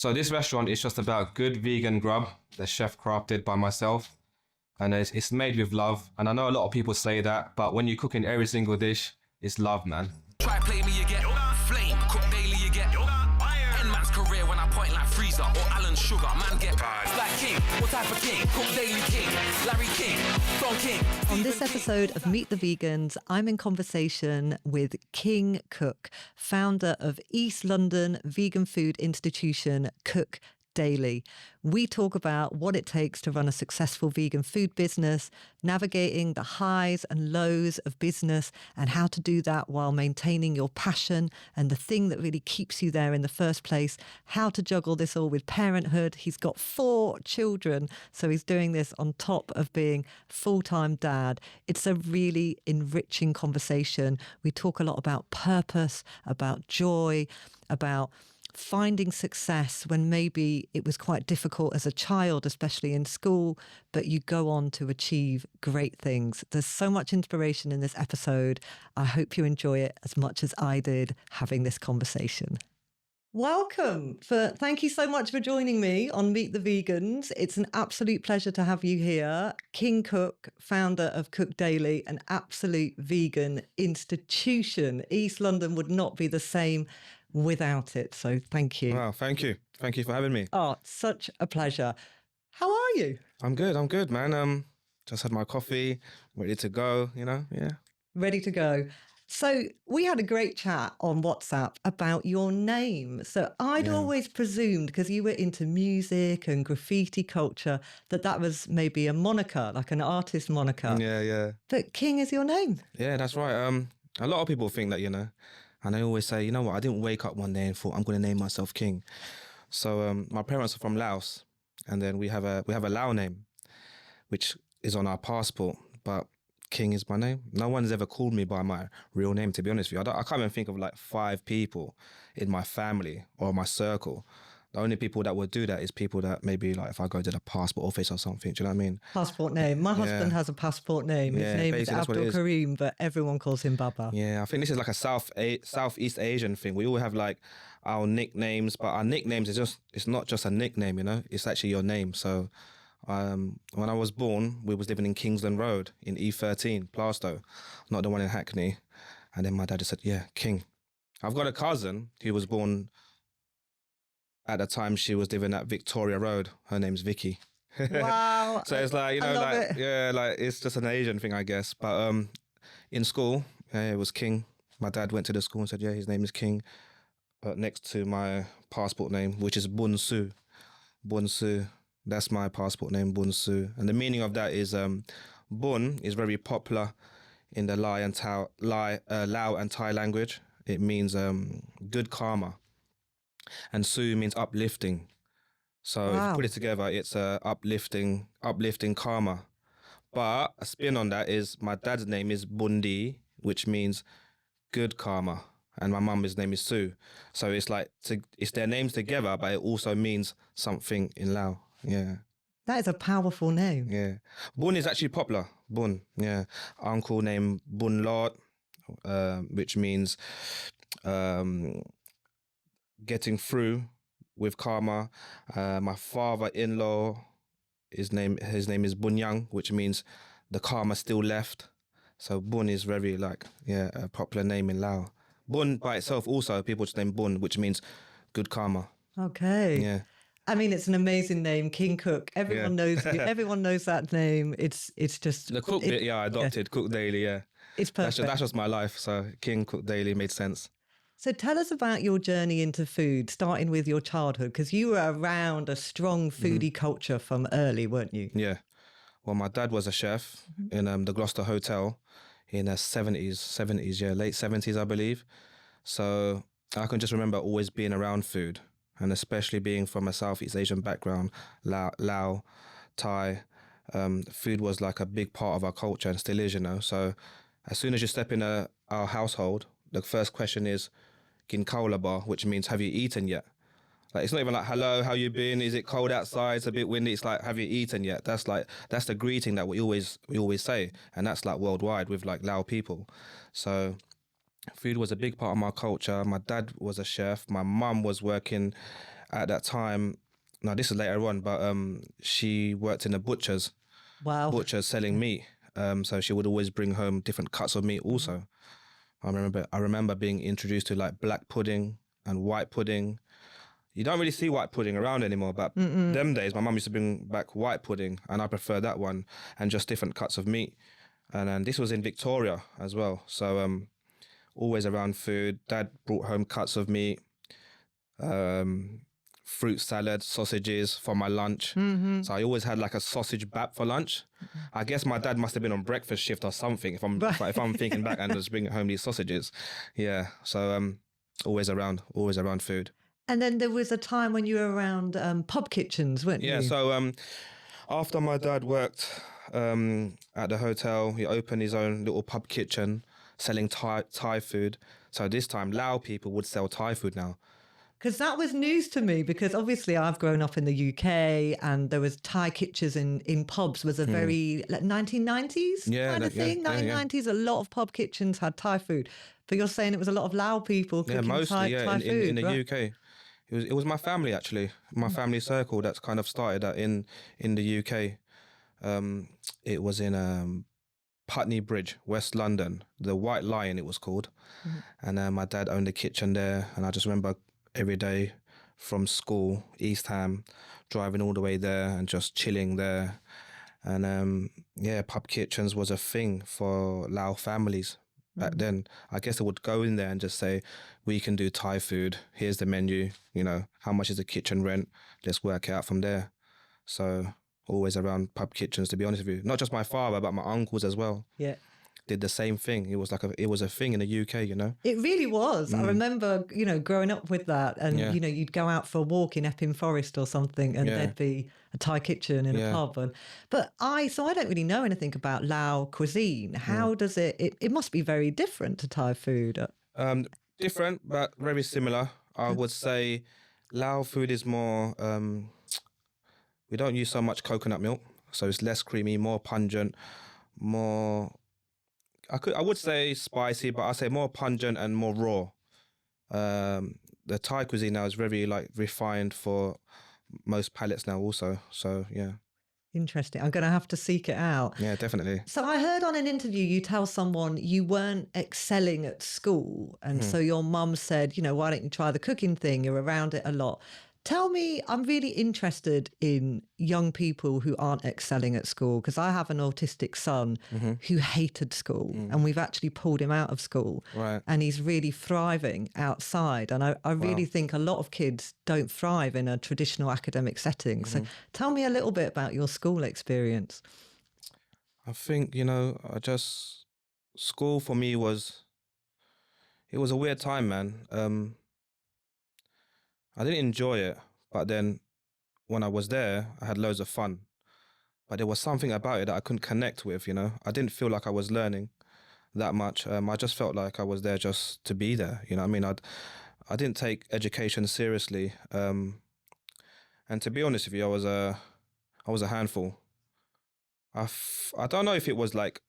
So this restaurant is just about good vegan grub, the chef crafted by myself. And it's made with love. And I know a lot of people say that, but when you cook in every single dish, it's love, man. Try play me, you get flame. Cook daily, you get end man's career when I point like Freezer or Alan Sugar. Man get like King. What type of king? Cook daily king. Larry King. Don King. On this episode of Meet the Vegans, I'm in conversation with King Cook, founder of East London vegan food institution Cook Daily. We talk about what it takes to run a successful vegan food business, navigating the highs and lows of business, and how to do that while maintaining your passion and the thing that really keeps you there in the first place, how to juggle this all with parenthood. He's got 4 children, so he's doing this on top of being full-time dad. It's a really enriching conversation. We talk a lot about purpose, about joy, about finding success when maybe it was quite difficult as a child, especially in school, but you go on to achieve great things. There's so much inspiration in this episode. I hope you enjoy it as much as I did having this conversation. Welcome. Thank you so much for joining me on Meet the Vegans. It's an absolute pleasure to have you here. King Cook, founder of Cook Daily, an absolute vegan institution. East London would not be the same without it. So thank you. Wow, thank you. Thank you for having me. Oh, such a pleasure. How are you? I'm good, man. Just had my coffee, ready to go, yeah. Ready to go. So we had a great chat on WhatsApp about your name. So I'd always presumed, because you were into music and graffiti culture, that was maybe a moniker, like an artist moniker. Yeah. But King is your name. Yeah, that's right. A lot of people think that, and I always say, you know what, I didn't wake up one day and thought I'm going to name myself King. So my parents are from Laos, and then we have a Lao name, which is on our passport, but King is my name. No one's ever called me by my real name, to be honest with you. I can't even think of like 5 people in my family or my circle. The only people that would do that is people that maybe like if I go to the passport office or something, do you know what I mean? Passport name. My husband has a passport name. His name is Abdul Karim, but everyone calls him Baba. Yeah, I think this is like a Southeast Asian thing. We all have like our nicknames, but our nicknames it's not just a nickname, it's actually your name. So when I was born, we was living in Kingsland Road in E13, Plaistow, not the one in Hackney. And then my dad just said, yeah, King. I've got a cousin who was born at the time she was living at Victoria Road. Her name's Vicky. Wow. So it's like, it's just an Asian thing, I guess. But in school, it was King. My dad went to the school and said, yeah, his name is King. Next to my passport name, which is Bun Su. Bun Su. That's my passport name, Bun Su. And the meaning of that is Bun is very popular in the Lao and Thai language. It means good karma. And Su means uplifting. So if you put it together, it's uplifting karma. But a spin on that is my dad's name is Bundi, which means good karma. And my mum's name is Su. So it's like, it's their names together, but it also means something in Lao. Yeah. That is a powerful name. Yeah. Bun is actually popular. Bun. Yeah. Uncle named Bun Lord, which means getting through with karma. My father-in-law, his name is Bun Yang, which means the karma still left. So Bun is very a popular name in Lao. Bun by itself also, people just name Bun, which means good karma. Okay. Yeah. I mean, it's an amazing name, King Cook. Everyone knows you. Everyone knows that name. It's just the Cook bit. I adopted Cook Daily. Yeah, it's perfect. That's just my life. So King Cook Daily made sense. So tell us about your journey into food, starting with your childhood, because you were around a strong foodie culture from early, weren't you? Yeah. Well, my dad was a chef in the Gloucester Hotel in the 70s, late 70s, I believe. So I can just remember always being around food, and especially being from a Southeast Asian background, Lao, Thai. Food was like a big part of our culture and still is, So as soon as you step in our household, the first question is, Gin Kaula Bar, which means have you eaten yet? Like, it's not even like, hello, how you been? Is it cold outside? It's a bit windy. It's like, have you eaten yet? That's the greeting that we always say. And that's like worldwide with like Lao people. So food was a big part of my culture. My dad was a chef. My mum was working at that time, now this is later on, but she worked in a Wow. butcher selling meat. So she would always bring home different cuts of meat also. I remember being introduced to like black pudding and white pudding. You don't really see white pudding around anymore, but them days my mum used to bring back white pudding and I prefer that one, and just different cuts of meat. And then this was in Victoria as well. So always around food. Dad brought home cuts of meat, fruit salad, sausages for my lunch. So I always had like a sausage bap for lunch. I guess my dad must have been on breakfast shift or something if I'm thinking back and just bringing home these sausages. Yeah. So always around food. And then there was a time when you were around pub kitchens, weren't you? Yeah. So after my dad worked at the hotel, he opened his own little pub kitchen selling Thai food. So this time Lao people would sell Thai food now. Because that was news to me, because obviously I've grown up in the UK and there was Thai kitchens in pubs was a very like 1990s kind of thing. 1990s, a lot of pub kitchens had Thai food. But you're saying it was a lot of Lao people cooking mostly, Thai food, in the right? UK. It was my family actually, my family circle that's kind of started that in the UK. It was in Putney Bridge, West London, the White Lion it was called. And my dad owned a kitchen there, and I just remember every day from school, East Ham, driving all the way there and just chilling there. And pub kitchens was a thing for Lao families back then. I guess they would go in there and just say, we can do Thai food, here's the menu, how much is the kitchen rent, let's work it out from there. So always around pub kitchens, to be honest with you. Not just my father, but my uncles as well. Yeah. Did the same thing. It was a thing in the UK, It really was. I remember, growing up with that, and you'd go out for a walk in Epping Forest or something, and there'd be a Thai kitchen in a pub. But I don't really know anything about Lao cuisine. How does it must be very different to Thai food. Different, but very similar. I would say Lao food is more, we don't use so much coconut milk, so it's less creamy, more pungent, more, I would say spicy, but I say more pungent and more raw. The Thai cuisine now is very like refined for most palates now also. So yeah. Interesting. I'm going to have to seek it out. Yeah, definitely. So I heard on an interview you tell someone you weren't excelling at school. And so your mum said, why don't you try the cooking thing? You're around it a lot. Tell me, I'm really interested in young people who aren't excelling at school, because I have an autistic son who hated school and we've actually pulled him out of school. Right. And he's really thriving outside. And I really think a lot of kids don't thrive in a traditional academic setting. So tell me a little bit about your school experience. I think, school for me it was a weird time, man. I didn't enjoy it, but then when I was there, I had loads of fun. But there was something about it that I couldn't connect with, I didn't feel like I was learning that much. I just felt like I was there just to be there, I mean? I didn't take education seriously. And to be honest with you, I was a handful. I don't know if it was like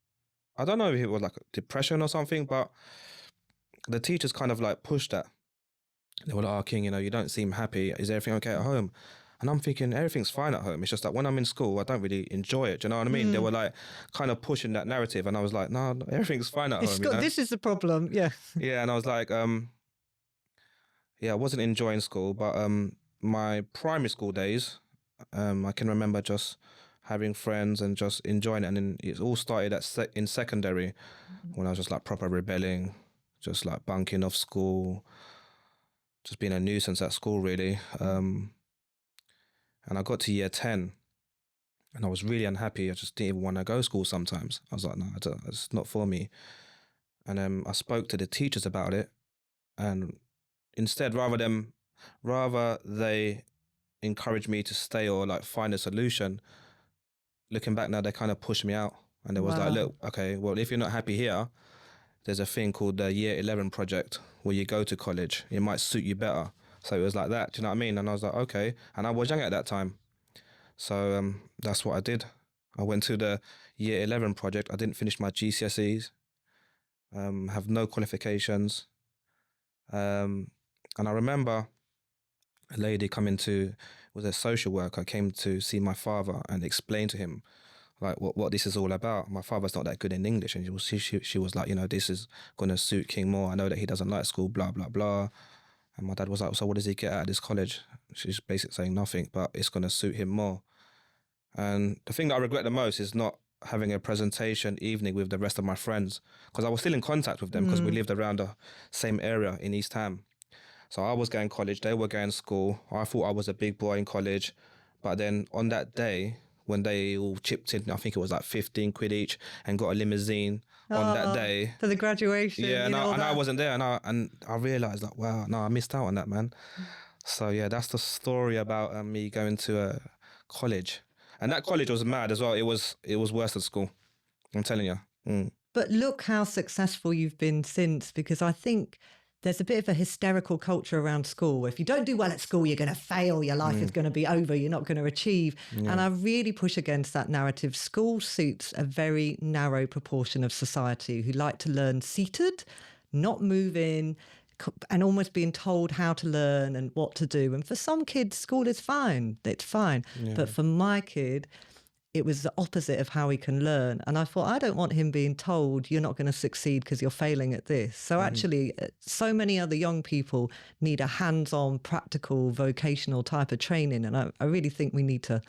depression or something, but the teachers kind of like pushed that. They were like, oh, King, you don't seem happy. Is everything okay at home? And I'm thinking, everything's fine at home. It's just that when I'm in school, I don't really enjoy it. Do you know what I mean? They were like kind of pushing that narrative. And I was like, no, everything's fine at home. This is the problem. Yeah. Yeah. And I was like, I wasn't enjoying school. But my primary school days, I can remember just having friends and just enjoying it. And then it all started in secondary when I was just like proper rebelling, just like bunking off school, just being a nuisance at school, really. And I got to year 10 and I was really unhappy. I just didn't even want to go to school sometimes. I was like, no, it's not for me. And I spoke to the teachers about it. And instead, rather they encouraged me to stay or like find a solution, looking back now, they kind of pushed me out. And they was like, look, okay, well, if you're not happy here, there's a thing called the Year 11 project where you go to college. It might suit you better. So it was like that, do you know what I mean? And I was like, okay. And I was young at that time. So that's what I did. I went to the Year 11 project. I didn't finish my GCSEs, have no qualifications. And I remember a lady was a social worker, came to see my father and explain to him like what this is all about. My father's not that good in English, and she was like, this is gonna suit King more. I know that he doesn't like school, blah blah blah. And my dad was like, so what does he get out of this college? She's basically saying nothing, but it's gonna suit him more. And the thing that I regret the most is not having a presentation evening with the rest of my friends, because I was still in contact with them because we lived around the same area in East Ham. So I was going college, they were going school. I thought I was a big boy in college. But then on that day, when they all chipped in, I think it was like 15 quid each, and got a limousine on that day. For the graduation. Yeah, and I wasn't there, and I realised like, wow, no, I missed out on that, man. So yeah, that's the story about me going to a college. And that college was mad as well. It was worse than school. I'm telling you. But look how successful you've been since, because I think there's a bit of a hysterical culture around school. If you don't do well at school, you're going to fail. Your life is going to be over. You're not going to achieve. Yeah. And I really push against that narrative. School suits a very narrow proportion of society who like to learn seated, not moving, and almost being told how to learn and what to do. And for some kids, school is fine. It's fine. Yeah. But for my kid, it was the opposite of how he can learn. And I thought, I don't want him being told you're not going to succeed because you're failing at this. So actually, so many other young people need a hands-on, practical, vocational type of training. And I really think we need to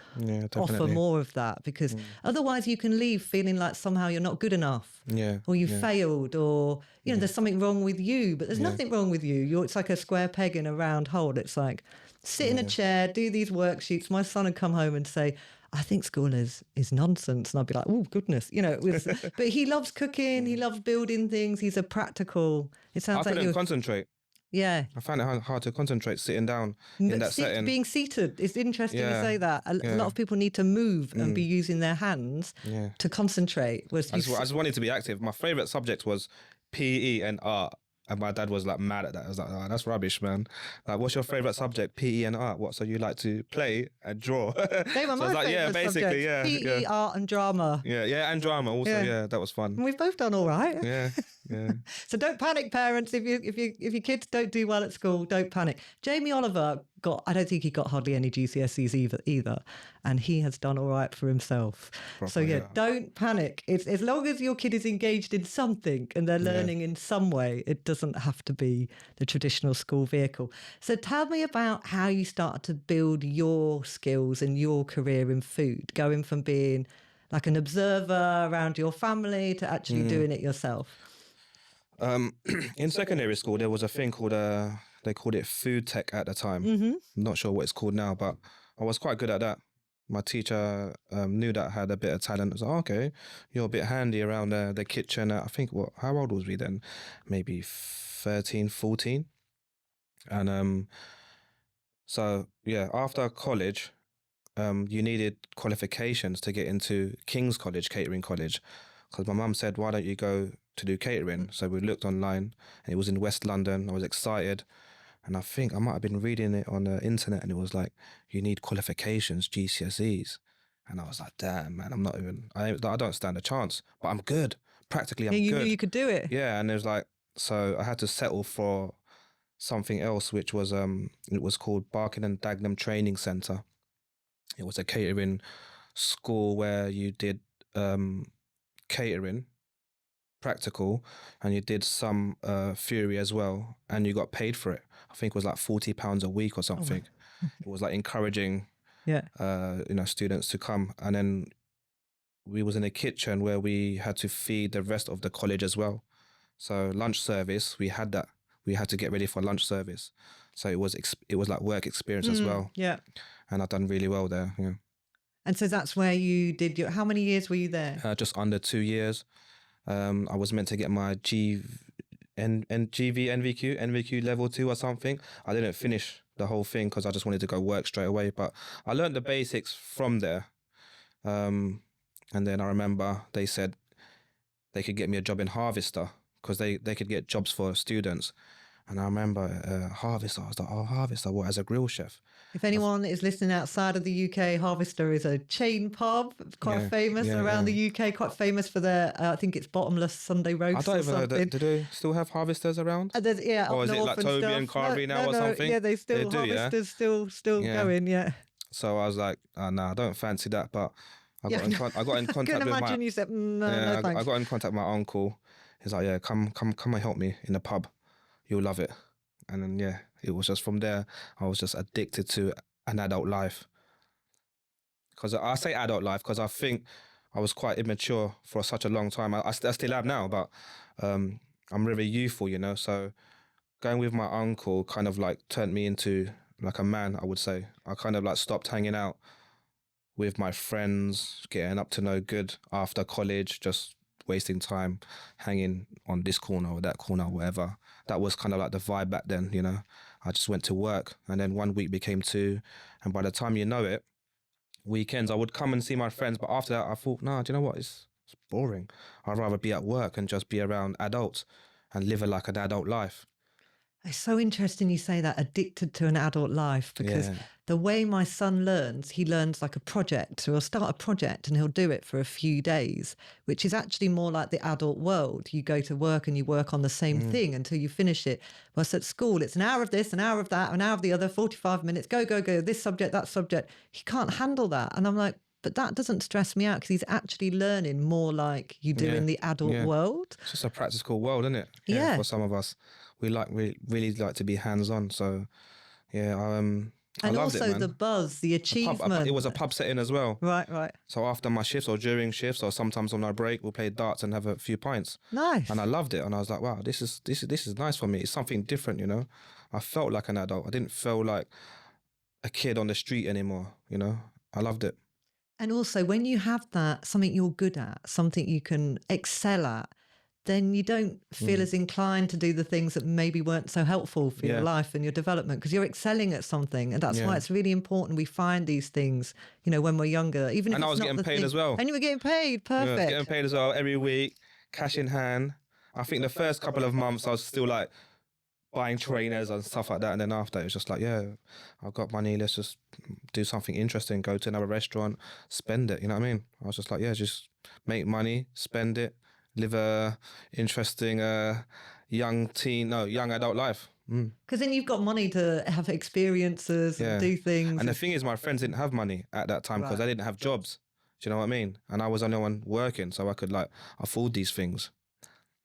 offer more of that, because otherwise you can leave feeling like somehow you're not good enough, or you failed, or, there's something wrong with you, but there's nothing wrong with you. It's like a square peg in a round hole. It's like, sit in a chair, do these worksheets. My son would come home and say, I think school is nonsense. And I'd be like, oh, goodness. But he loves cooking. He loves building things. He's a practical. It sounds like I couldn't concentrate. Yeah. I found it hard to concentrate sitting down in that setting. Being seated. It's interesting you say that. A lot of people need to move and be using their hands to concentrate. I just wanted to be active. My favourite subject was PE and art. And my dad was like mad at that. I was like, oh, that's rubbish, man. Like, what's your favourite subject? PE and art. What? So you like to play and draw? They were my favourite subjects. PE, art and drama. Yeah, and drama also. That was fun. And we've both done all right. Yeah. So don't panic, parents. If your kids don't do well at school, don't panic. Jamie Oliver I don't think he got hardly any GCSEs either, and he has done all right for himself. Don't panic. It's as long as your kid is engaged in something and they're learning in some way, it doesn't have to be the traditional school vehicle. So tell me about how you started to build your skills and your career in food, going from being like an observer around your family to actually doing it yourself. In secondary school, there was a thing called they called it food tech at the time. I'm not sure what it's called now, but I was quite good at that. My teacher knew that I had a bit of talent. I was like, okay, you're a bit handy around the kitchen. I think, how old was we then? Maybe 13, 14. And after college, you needed qualifications to get into King's College, Catering College, because my mum said, why don't you go to do catering? So we looked online, and it was in West London. I was excited. And I think I might have been reading it on the internet, and it was like, you need qualifications, GCSEs. And I was like, damn, man, I don't stand a chance, but I'm good. Practically, I'm good. You knew you could do it. Yeah, and it was like, so I had to settle for something else, which was, it was called Barking and Dagenham Training Centre. It was a catering school where you did catering, practical, and you did some theory as well, and you got paid for it. I think it was like £40 a week or something. It was like encouraging students to come. And then we was in a kitchen where we had to feed the rest of the college as well. So lunch service, we had that. We had to get ready for lunch service. So it was like work experience as well. Yeah. And I've done really well there. Yeah. And so that's where you did how many years were you there? Just under 2 years. I was meant to get my NVQ level 2 or something. I didn't finish the whole thing because I just wanted to go work straight away. But I learned the basics from there. And then I remember they said they could get me a job in Harvester because they could get jobs for students. And I remember Harvester, I was like, oh, Harvester, what, as a grill chef? If anyone is listening outside of the UK, Harvester is a chain pub, quite famous around the UK, quite famous for their, I think it's bottomless Sunday roast. I don't or even something. know, do they still have Harvesters around? Yeah, or up is it north like Toby stuff. and Carvery now or something? Yeah, they still, do, Harvesters still Yeah. going, yeah. So I was like, nah, I don't fancy that, but I got in contact I can with imagine you said, no, no thanks. I got in contact with my uncle. He's like, yeah, come and help me in the pub. You'll love it. And then, yeah, it was just from there, I was just addicted to an adult life. Because I say adult life because I think I was quite immature for such a long time. I still am now, but I'm really youthful, you know. So going with my uncle kind of like turned me into like a man, I would say. I kind of like stopped hanging out with my friends, getting up to no good after college, just wasting time hanging on this corner or that corner or whatever. That was kind of like the vibe back then, you know. I just went to work and then 1 week became 2. And by the time you know it, weekends I would come and see my friends. But after that, I thought, nah, do you know what? It's boring. I'd rather be at work and just be around adults and live like an adult life. It's so interesting you say that, addicted to an adult life, because the way my son learns, he learns like a project. So he'll start a project and he'll do it for a few days, which is actually more like the adult world. You go to work and you work on the same thing until you finish it. Whereas at school, it's an hour of this, an hour of that, an hour of the other, 45 minutes, go, this subject, that subject. He can't handle that. And I'm like, but that doesn't stress me out because he's actually learning more like you do in the adult world. It's just a practical world, isn't it? Yeah. For some of us, we really like to be hands-on. So, yeah, I and loved also it, man. the buzz, the achievement. It was a pub setting as well. Right. So after my shifts or during shifts or sometimes on our break, we'll play darts and have a few pints. Nice. And I loved it. And I was like, wow, this is nice for me. It's something different, you know. I felt like an adult. I didn't feel like a kid on the street anymore, you know. I loved it. And also, when you have that, something you're good at, something you can excel at, then you don't feel as inclined to do the things that maybe weren't so helpful for your life and your development, because you're excelling at something. And that's why it's really important we find these things, you know, when we're younger. Even if And I it's was not getting the paid thing. as well. And you were getting paid. Perfect. Yeah, getting paid as well every week, cash in hand. I think the first couple of months I was still like buying trainers and stuff like that. And then after it was just like, yeah, I've got money. Let's just do something interesting. Go to another restaurant, spend it. You know what I mean? I was just like, yeah, just make money, spend it, live a interesting young adult life. Because then you've got money to have experiences and do things. And the thing is, my friends didn't have money at that time because they didn't have jobs. Do you know what I mean? And I was the only one working, so I could like afford these things.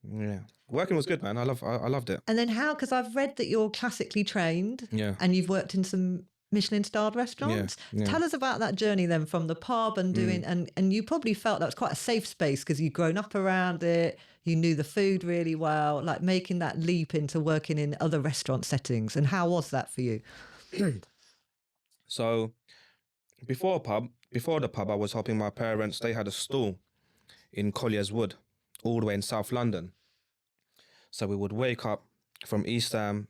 Yeah, working was good, man. I loved it. And then how? Because I've read that you're classically trained. Yeah. And you've worked in some Michelin-starred restaurants. Yeah. Tell us about that journey then, from the pub and doing, and you probably felt that was quite a safe space because you'd grown up around it, you knew the food really well, like making that leap into working in other restaurant settings. And how was that for you? So before the pub, I was helping my parents. They had a stall in Collier's Wood, all the way in South London. So we would wake up from East Ham,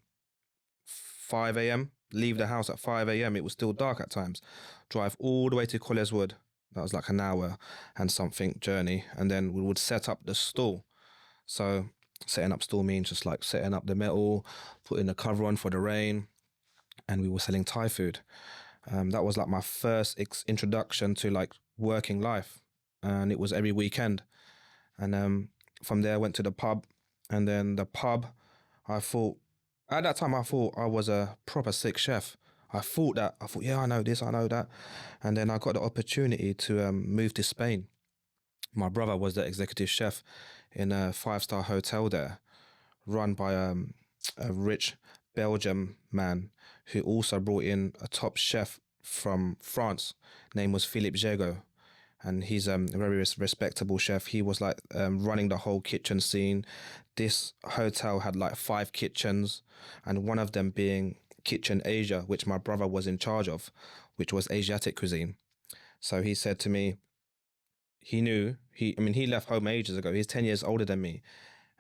5 a.m, leave the house at 5 a.m. It was still dark at times. Drive all the way to Collier's Wood. That was like an hour and something journey. And then we would set up the stall. So setting up stall means just like setting up the metal, putting the cover on for the rain. And we were selling Thai food. That was like my first introduction to like working life. And it was every weekend. And from there I went to the pub. And then the pub, at that time I thought I was a proper sick chef. I thought, yeah, I know this, I know that. And then I got the opportunity to move to Spain. My brother was the executive chef in a 5-star hotel there, run by a rich Belgian man who also brought in a top chef from France. Name was Philippe Jago. And he's a very respectable chef. He was like running the whole kitchen scene. This hotel had like 5 kitchens, and one of them being Kitchen Asia, which my brother was in charge of, which was Asiatic cuisine. So he said to me, he left home ages ago. He's 10 years older than me.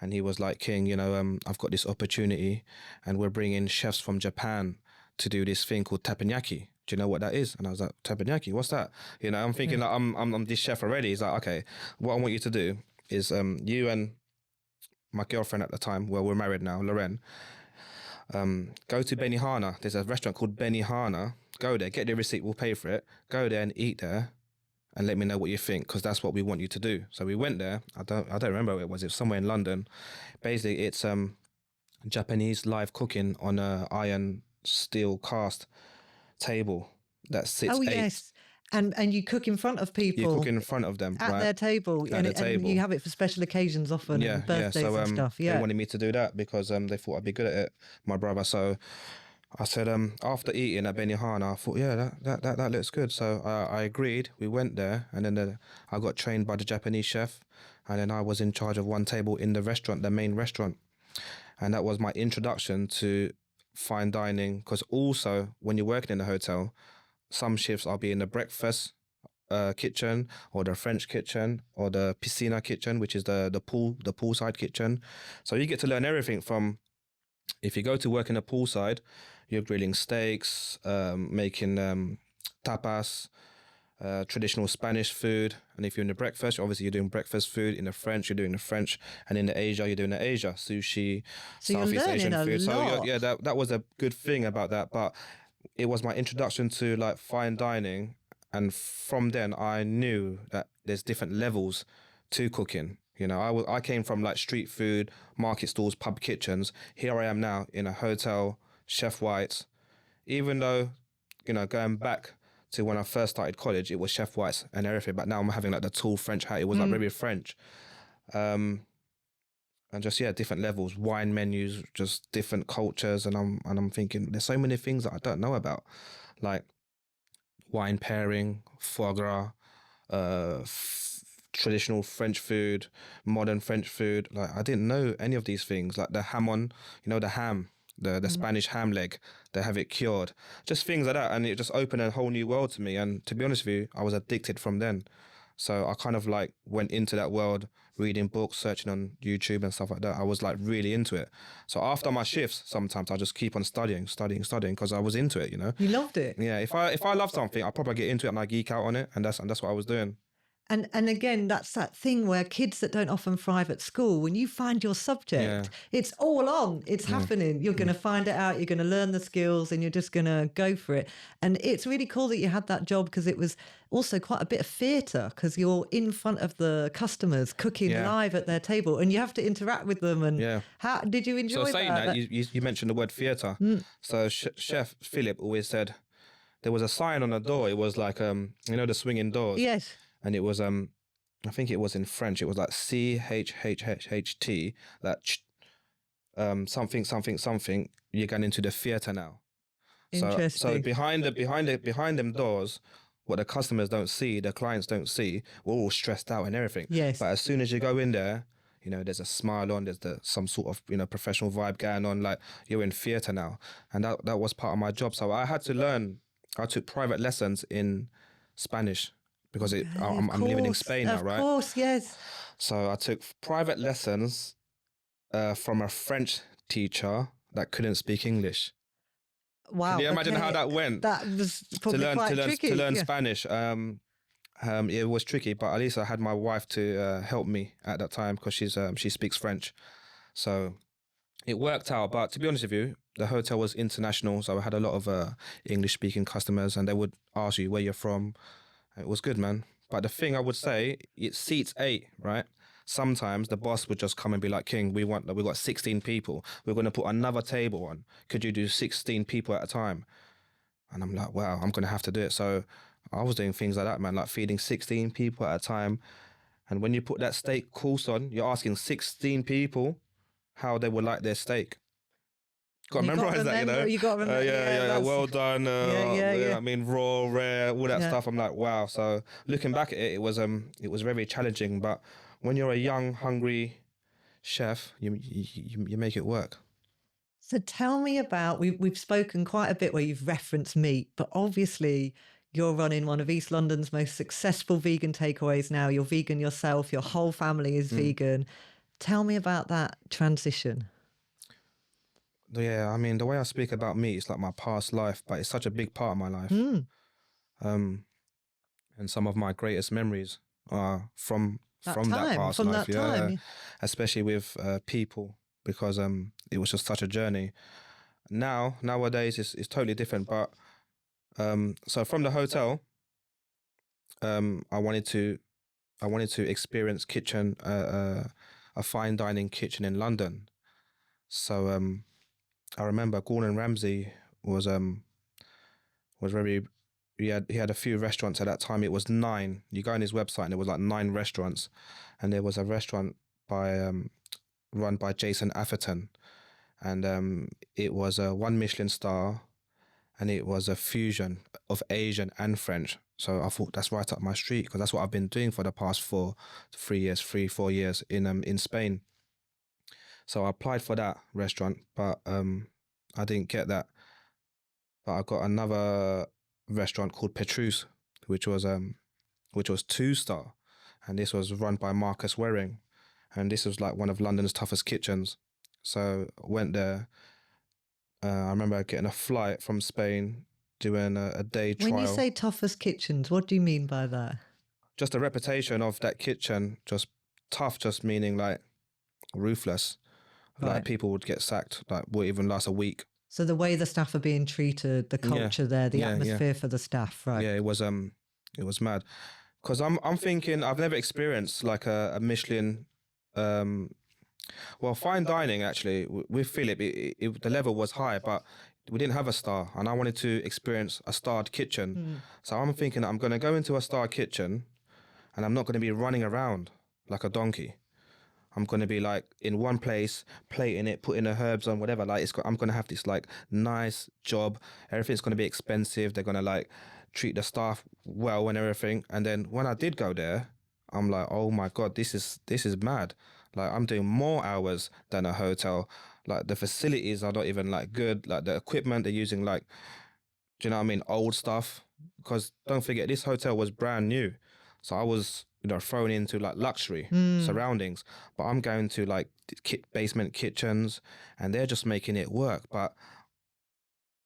And he was like, King, you know, I've got this opportunity and we're bringing chefs from Japan to do this thing called teppanyaki. Do you know what that is? And I was like, teppanyaki, what's that? You know, I'm thinking like I'm this chef already. He's like, okay, what I want you to do is you and my girlfriend at the time, well, we're married now, Lorraine, Go to Benihana. There's a restaurant called Benihana. Go there, get the receipt, we'll pay for it. Go there and eat there and let me know what you think, because that's what we want you to do. So we went there. I don't remember where it was. It was somewhere in London. Basically, it's Japanese live cooking on a iron steel cast table that sits Oh, yes. And you cook in front of people. You cook in front of them, at right? their table. At their table. And you have it for special occasions often, and birthdays So, and stuff. Yeah. They wanted me to do that because they thought I'd be good at it, my brother. So I said, after eating at Benihana, I thought, yeah, that looks good. So I agreed. We went there, and then I got trained by the Japanese chef, and then I was in charge of one table in the restaurant, the main restaurant. And that was my introduction to fine dining, because also when you're working in a hotel, some shifts I'll be in the breakfast kitchen, or the French kitchen, or the piscina kitchen, which is the poolside kitchen. So you get to learn everything from, if you go to work in a poolside, you're grilling steaks, making tapas, traditional Spanish food. And if you're in the breakfast, obviously you're doing breakfast food. In the French, you're doing the French. And in the Asia, you're doing the Asia, sushi, So Southeast you're Asian learning a food. lot. So yeah, that was a good thing about that. But it was my introduction to like fine dining. And from then I knew that there's different levels to cooking. You know, I came from like street food, market stalls, pub kitchens. Here I am now in a hotel, Chef White's. Even though, you know, going back to when I first started college, it was Chef White's and everything. But now I'm having like the tall French hat. It was like very French. And just, yeah, different levels, wine menus, just different cultures. And I'm thinking there's so many things that I don't know about. Like wine pairing, foie gras, traditional French food, modern French food. Like I didn't know any of these things. Like the hamon, you know, the ham, the Spanish ham leg, they have it cured. Just things like that. And it just opened a whole new world to me. And to be honest with you, I was addicted from then. So I kind of like went into that world, reading books, searching on YouTube and stuff like that. I was like really into it. So after my shifts, sometimes I just keep on studying because I was into it, you know. You loved it. Yeah, if I love something, I'll probably get into it and I geek out on it, and that's what I was doing. And again, that's that thing where kids that don't often thrive at school, when you find your subject, it's all on, it's happening. You're going to find it out, you're going to learn the skills, and you're just going to go for it. And it's really cool that you had that job, because it was also quite a bit of theatre, because you're in front of the customers cooking live at their table, and you have to interact with them. And how did you enjoy that? So saying that, you mentioned the word theatre. So Chef Philip always said there was a sign on the door. It was like, you know, the swinging doors. Yes. And it was, I think it was in French. It was like CHHHT, that something. You're going into the theatre now. Interesting. So behind them doors, what the customers don't see, the clients don't see, we're all stressed out and everything. Yes. But as soon as you go in there, you know, there's a smile on, there's some sort of, you know, professional vibe going on, like you're in theatre now. And that was part of my job. So I had to learn. I took private lessons in Spanish, because I'm living in Spain now, right? Of course, yes. So I took private lessons from a French teacher that couldn't speak English. Wow. Can you imagine how that went? That was probably quite tricky. To learn Spanish. It was tricky, but at least I had my wife to help me at that time, because she speaks French. So it worked out. But to be honest with you, the hotel was international, so I had a lot of English-speaking customers, and they would ask you where you're from. It was good, man. But the thing I would say, it seats 8, right? Sometimes the boss would just come and be like, King, we've got 16 people. We're going to put another table on. Could you do 16 people at a time? And I'm like, wow, I'm going to have to do it. So I was doing things like that, man, like feeding 16 people at a time. And when you put that steak course on, you're asking 16 people how they would like their steak. Got to memorize that, you know. You got to remember. Yeah. Well done. Yeah. I mean, raw, rare, all that stuff. I'm like, wow. So looking back at it, it was very challenging. But when you're a young, hungry chef, you make it work. So tell me about, we've spoken quite a bit where you've referenced meat, but obviously you're running one of East London's most successful vegan takeaways now. You're vegan yourself. Your whole family is vegan. Tell me about that transition. Yeah, I mean, the way I speak about meat, it's like my past life, but it's such a big part of my life. And some of my greatest memories are from that past life. Especially with people, because it was just such a journey. Nowadays it's totally different. But so from the hotel, I wanted to experience a fine dining kitchen in London. So I remember Gordon Ramsay was very he had a few restaurants at that time. It was 9. You go on his website and there was like 9 restaurants, and there was a restaurant by run by Jason Atherton, and it was a 1 Michelin star, and it was a fusion of Asian and French. So I thought that's right up my street because that's what I've been doing for the past 4 years in Spain. So I applied for that restaurant, but I didn't get that. But I got another restaurant called Petrus, which was 2-star, and this was run by Marcus Waring, and this was like one of London's toughest kitchens. So I went there. I remember getting a flight from Spain, doing a day trial. When you say toughest kitchens, what do you mean by that? Just the reputation of that kitchen, just tough, just meaning like ruthless. Right. Like people would get sacked, like would even last a week. So the way the staff are being treated, the culture there, the atmosphere for the staff, right? Yeah, it was mad. Because I'm thinking I've never experienced like a Michelin, well, fine dining actually with Philip. The level was high, but we didn't have a star, and I wanted to experience a starred kitchen. So I'm thinking I'm going to go into a star kitchen, and I'm not going to be running around like a donkey. I'm going to be like in one place, plating it, putting the herbs on, whatever. Like I'm going to have this like nice job. Everything's going to be expensive. They're going to like treat the staff well and everything. And then when I did go there, I'm like, oh my God, this is mad. Like I'm doing more hours than a hotel. Like the facilities are not even like good. Like the equipment they're using, like, do you know what I mean? Old stuff. Because don't forget, this hotel was brand new. So I was, thrown into like luxury surroundings, but I'm going to like basement kitchens, and they're just making it work. But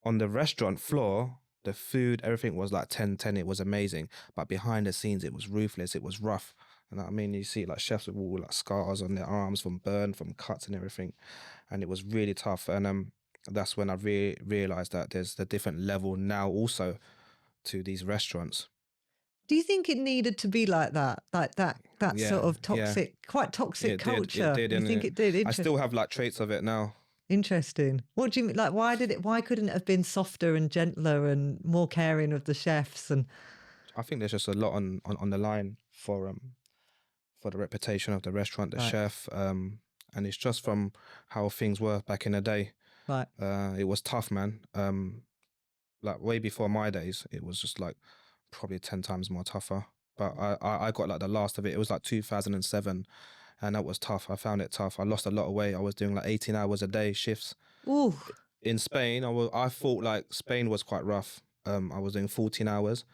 on the restaurant floor, the food, everything was like 10/10. It was amazing. But behind the scenes, it was ruthless. It was rough. You know what I mean? You see like chefs with all like scars on their arms from from cuts and everything. And it was really tough. And that's when I realized that there's a different level now also to these restaurants. Do you think it needed to be like that? Like that sort of toxic, quite toxic culture? It did, you think it did? I still have like traits of it now. Interesting. What do you mean? Like, why couldn't it have been softer and gentler and more caring of the chefs? And I think there's just a lot on the line for the reputation of the restaurant, the chef, and it's just from how things were back in the day. Right. It was tough, man. Like way before my days, it was just like probably 10 times more tougher. But I got like the last of it. It was like 2007, and that was tough. I found it tough. I lost a lot of weight. I was doing like 18 hours a day shifts. Ooh. In Spain, I thought like Spain was quite rough. I was doing 14 hours.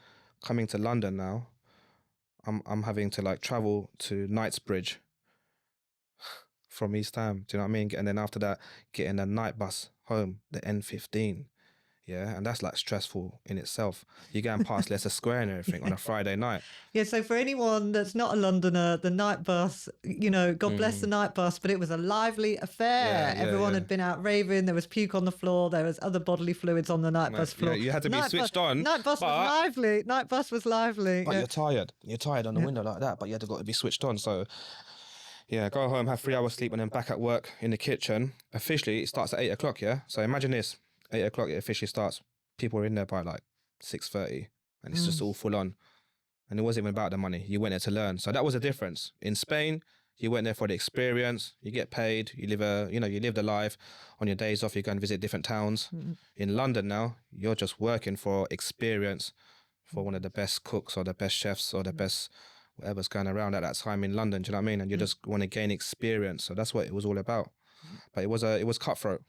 Coming to London now, I'm having to like travel to Knightsbridge from East Ham. Do you know what I mean? And then after that, getting a night bus home, the N15. Yeah, and that's like stressful in itself. You're going past Leicester Square and everything on a Friday night. Yeah, so for anyone that's not a Londoner, the night bus, God bless the night bus, but it was a lively affair. Everyone had been out raving. There was puke on the floor. There was other bodily fluids on the night bus floor. Yeah, you had to be switched on. Night bus was lively. Night bus was lively. But you're tired. You're tired on the window like that, but you had to got to be switched on. So, yeah, go home, have 3 hours sleep, and then back at work in the kitchen. Officially, it starts at 8 o'clock, yeah? So imagine this. 8 o'clock it officially starts. People are in there by like 6:30, and it's just all full on. And it wasn't even about the money. You went there to learn. So that was a difference. In Spain, you went there for the experience. You get paid. You live you live the life. On your days off, you go and visit different towns. In London now, you're just working for experience, for one of the best cooks or the best chefs or the best whatever's going around at that time in London. Do you know what I mean? And you just want to gain experience. So that's what it was all about. But it was cutthroat.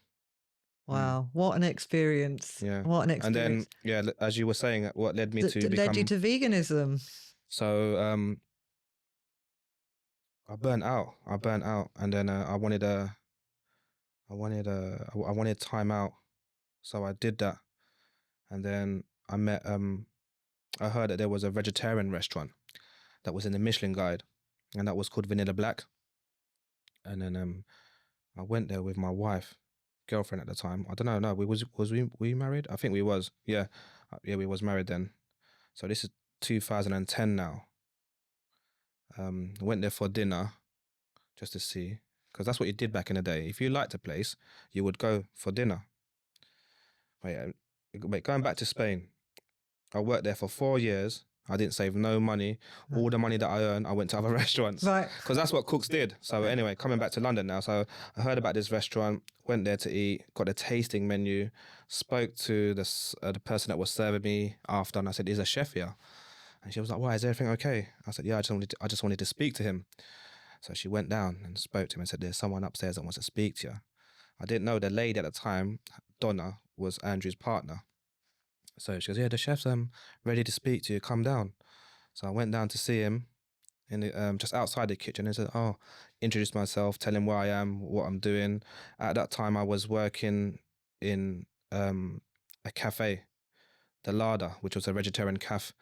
Wow, what an experience. Yeah. What an experience. And then, as you were saying, what led me to become... led you to veganism. So I burnt out. And then I wanted time out. So I did that. And then I heard that there was a vegetarian restaurant that was in the Michelin Guide, and that was called Vanilla Black. And then I went there with my wife. girlfriend at the time. I don't know. No, we married? I think we was. Yeah, yeah, we was married then. So this is 2010 now. Went there for dinner just to see, because that's what you did back in the day. If you liked a place, you would go for dinner. Wait, going back to Spain, I worked there for 4 years. I didn't save no money. All the money that I earned, I went to other restaurants. Right. Because that's what cooks did. So anyway, coming back to London now. So I heard about this restaurant, went there to eat, got a tasting menu, spoke to the person that was serving me after, and I said, "Is a chef here?" And she was like, "Why, is everything okay?" I said, "Yeah, I just wanted to speak to him." So she went down and spoke to him and said, "There's someone upstairs that wants to speak to you." I didn't know the lady at the time, Donna, was Andrew's partner. So she goes, "Yeah, the chef's ready to speak to you. Come down." So I went down to see him in the, just outside the kitchen and said, "Oh," introduced myself, tell him where I am, what I'm doing. At that time, I was working in a cafe, the Larder, which was a vegetarian cafe,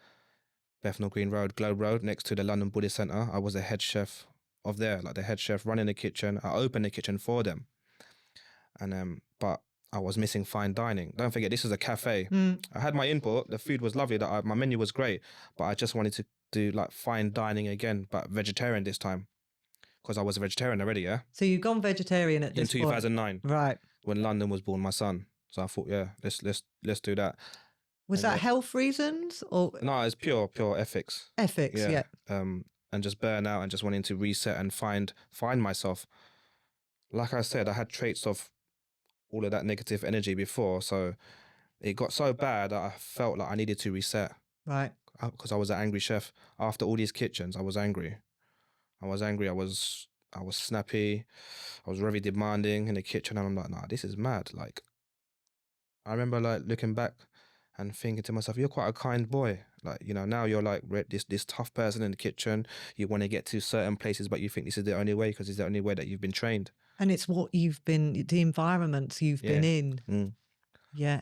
Bethnal Green Road, Globe Road, next to the London Buddhist Centre. I was the head chef of there, like the head chef running the kitchen. I opened the kitchen for them. And but I was missing fine dining. Don't forget, this is a cafe. I had my input. The food was lovely. My menu was great, but I just wanted to do like fine dining again, but vegetarian this time, because I was a vegetarian already. Yeah. So you've gone vegetarian at In this point. 2009, Right. when London was born, my son. So I thought, yeah, let's do that. Was that health reasons or No, it's pure ethics. ethics? Yeah. And just burnout and just wanting to reset and find myself. Like I said, I had traits of all of that negative energy before, so it got so bad that I felt like I needed to reset. Right. Because I was an angry chef. After all these kitchens, I was angry. I was snappy. I was very demanding in the kitchen, and I'm like, nah, this is mad. Like, I remember like looking back and thinking to myself, you're quite a kind boy. Like, you know, now you're like this tough person in the kitchen. You want to get to certain places, but you think this is the only way because it's the only way that you've been trained. And it's what you've been, the environments you've been in. Yeah.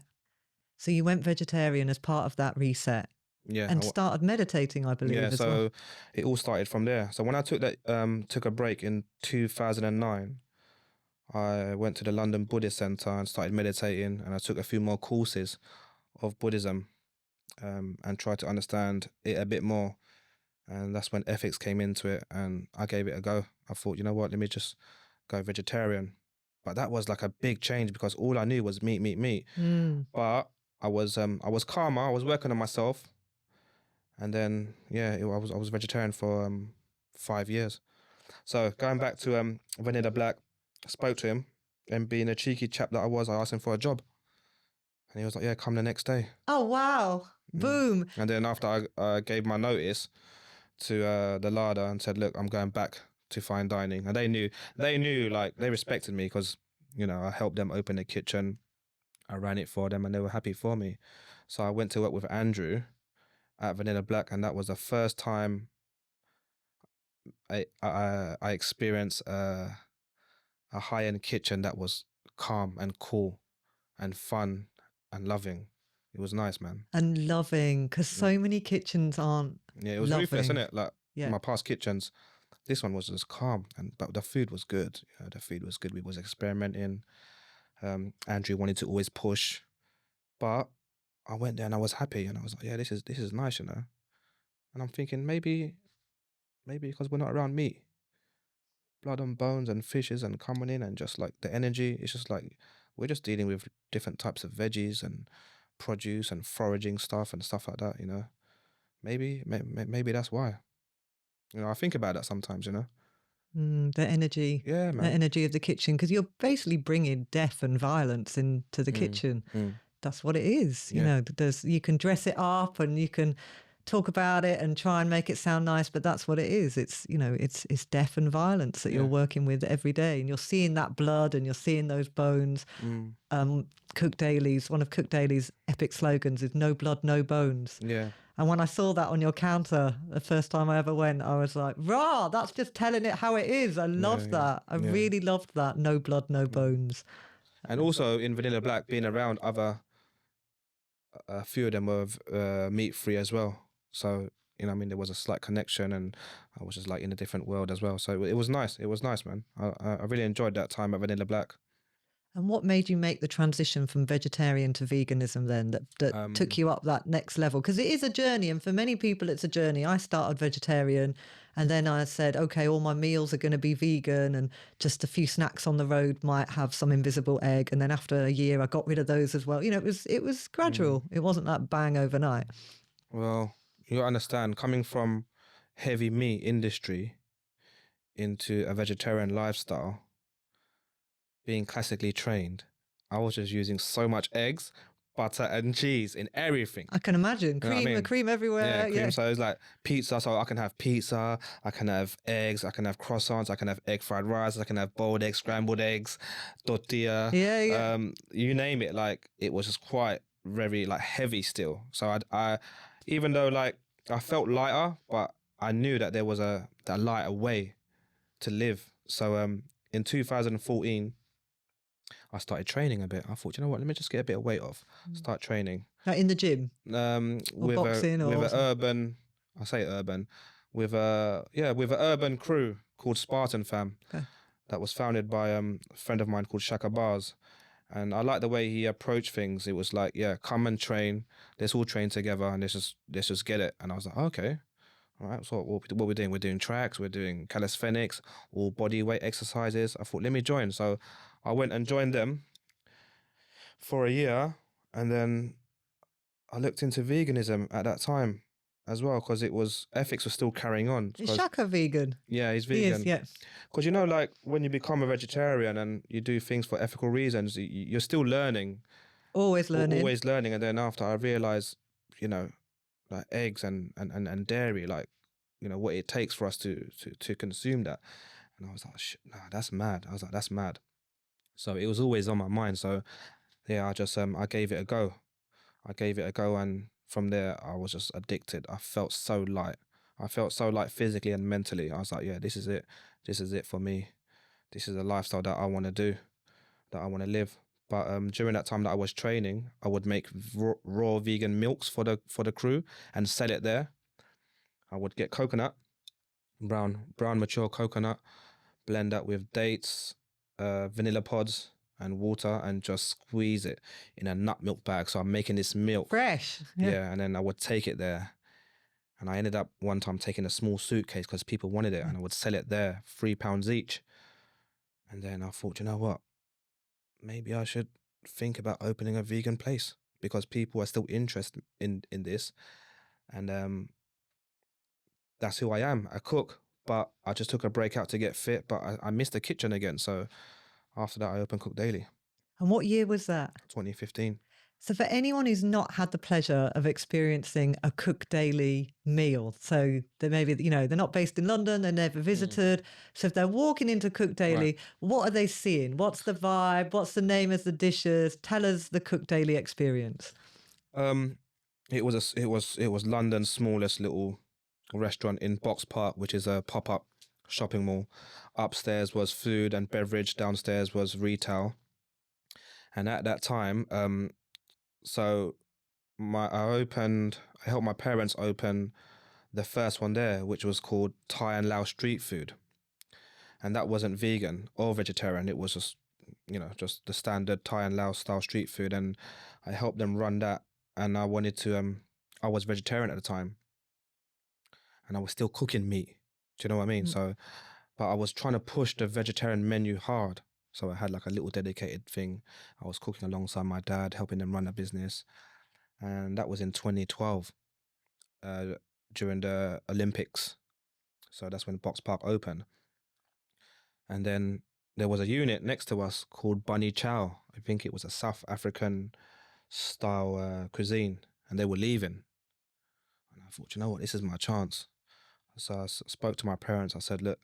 So you went vegetarian as part of that reset. Yeah. And started meditating, I believe. Yeah, as so well. it all started from there. So when I took a break in 2009, I went to the London Buddhist Centre and started meditating, and I took a few more courses of Buddhism, and tried to understand it a bit more. And that's when ethics came into it, and I gave it a go. I thought, you know what, let me just go vegetarian. But that was like a big change because all I knew was meat. But I was calmer. I was working on myself. And then, I was vegetarian for 5 years. So going back to Vanilla Black, I spoke to him, and being a cheeky chap that I was, I asked him for a job. And he was like, yeah, come the next day. Oh, wow. Boom. And then after I gave my notice to the Larder and said, look, I'm going back to fine dining. And they knew, like, they respected me because, you know, I helped them open the kitchen. I ran it for them and they were happy for me. So I went to work with Andrew at Vanilla Black, and that was the first time I experienced a high-end kitchen that was calm and cool and fun and loving. It was nice, man. And loving, because so many kitchens aren't. Yeah, it was ruthless, isn't it? Like my past kitchens, this one was just calm, but the food was good. You know, the food was good. We was experimenting. Andrew wanted to always push, but I went there and I was happy, and I was like, yeah, this is nice, you know. And I'm thinking maybe because we're not around meat, blood and bones and fishes and coming in and just like the energy, it's just like we're just dealing with different types of veggies and produce and foraging stuff and stuff like that, you know. Maybe that's why. You know, I think about that sometimes, you know. The energy, Yeah, man. the energy of the kitchen, because you're basically bringing death and violence into the kitchen. That's what it is. You know, you can dress it up and you can talk about it and try and make it sound nice, but that's what it is. It's, you know, it's death and violence that you're working with every day, and you're seeing that blood and you're seeing those bones. Cook Daily's, one of Cook Daily's epic slogans is "No blood, no bones." Yeah. And when I saw that on your counter the first time I ever went, I was like, rah, that's just telling it how it is. I love that. I really loved that. No blood, no bones. And also in Vanilla Black, being around a few of them were meat free as well. So, you know, I mean, there was a slight connection, and I was just like in a different world as well. So it was nice. It was nice, man. I really enjoyed that time at Vanilla Black. And what made you make the transition from vegetarian to veganism then that took you up that next level? Because it is a journey, and for many people it's a journey. I started vegetarian and then I said, okay, all my meals are going to be vegan and just a few snacks on the road might have some invisible egg. And then after a year I got rid of those as well. You know, it was gradual. It wasn't that bang overnight. Well, you understand, coming from heavy meat industry into a vegetarian lifestyle, being classically trained, I was just using so much eggs, butter, and cheese in everything. I can imagine. You know what I Cream, mean? cream everywhere. Cream. Yeah. So it's like pizza. So I can have pizza, I can have eggs, I can have croissants, I can have egg fried rice, I can have boiled eggs, scrambled eggs, tortilla. Yeah, yeah. You name it. Like, it was just quite very like heavy still. So I even though like I felt lighter, but I knew that there was a lighter way to live. So in 2014, I started training a bit. I thought, you know what, let me just get a bit of weight off. Start training. Like in the gym? With boxing with or an something? urban, I say urban, with with an urban crew called Spartan Fam. Okay. That was founded by a friend of mine called Shaka Bars. And I like the way he approached things. It was like, yeah, come and train. Let's all train together and let's just get it. And I was like, okay. All right, so what we're doing? We're doing tracks, we're doing calisthenics, all body weight exercises. I thought, let me join. So I went and joined them for a year, and then I looked into veganism at that time as well, because ethics was still carrying on. Is Shaka vegan? Yeah, he's He vegan. is, yeah. Because you know, like when you become a vegetarian and you do things for ethical reasons, you're still learning, Always learning. always learning. And then after I realized, you know, like eggs and dairy, like, you know, what it takes for us to consume that. And I was like, nah, that's mad. I was like, that's mad. So it was always on my mind. So yeah, I just I gave it a go. And from there I was just addicted. I felt so light. Physically and mentally. I was like, yeah, this is it. This is it for me. This is a lifestyle that I want to do, that I want to live. But during that time that I was training, I would make raw vegan milks for the crew and sell it there. I would get coconut, brown mature coconut, blend that with dates, vanilla pods and water, and just squeeze it in a nut milk bag. So I'm making this milk. Fresh. Yeah, and then I would take it there. And I ended up one time taking a small suitcase because people wanted it, and I would sell it there, £3 each. And then I thought, you know what? Maybe I should think about opening a vegan place, because people are still interested in this. And that's who I am, a cook. But I just took a break out to get fit, but I missed the kitchen again. So after that, I opened Cook Daily, And what year was that? 2015. So for anyone who's not had the pleasure of experiencing a Cook Daily meal, so they maybe, you know, they're not based in London, they're never visited. So if they're walking into Cook Daily, what are they seeing? What's the vibe? What's the name of the dishes? Tell us the Cook Daily experience. It was London's smallest little restaurant in Box Park, which is a pop-up shopping mall. Upstairs was food and beverage, downstairs was retail. And at that time, so I helped my parents open the first one there, which was called Thai and Lao Street Food. And that wasn't vegan or vegetarian. It was just, you know, just the standard Thai and Lao style street food. And I helped them run that. And I wanted to, I was vegetarian at the time. And I was still cooking meat. Do you know what I mean? So, but I was trying to push the vegetarian menu hard. So I had like a little dedicated thing. I was cooking alongside my dad, helping them run a business. And that was in 2012, during the Olympics. So that's when Box Park opened. And then there was a unit next to us called Bunny Chow. I think it was a South African style cuisine. And they were leaving. And I thought, you know what, this is my chance. So I spoke to my parents. I said, look,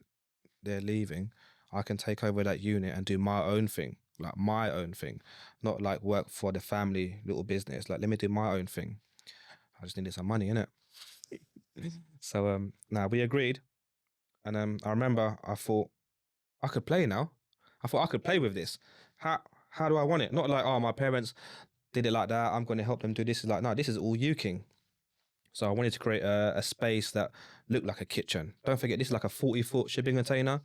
they're leaving. I can take over that unit and do my own thing, like my own thing, not like work for the family little business. Like, let me do my own thing. I just needed some money, innit? So now we agreed. And I remember I thought, I could play now. I thought I could play with this. How do I want it? Not like, oh, my parents did it like that, I'm going to help them do this. It's like, no, this is all you, King. So I wanted to create a space that looked like a kitchen. Don't forget, this is like a 40-foot shipping container.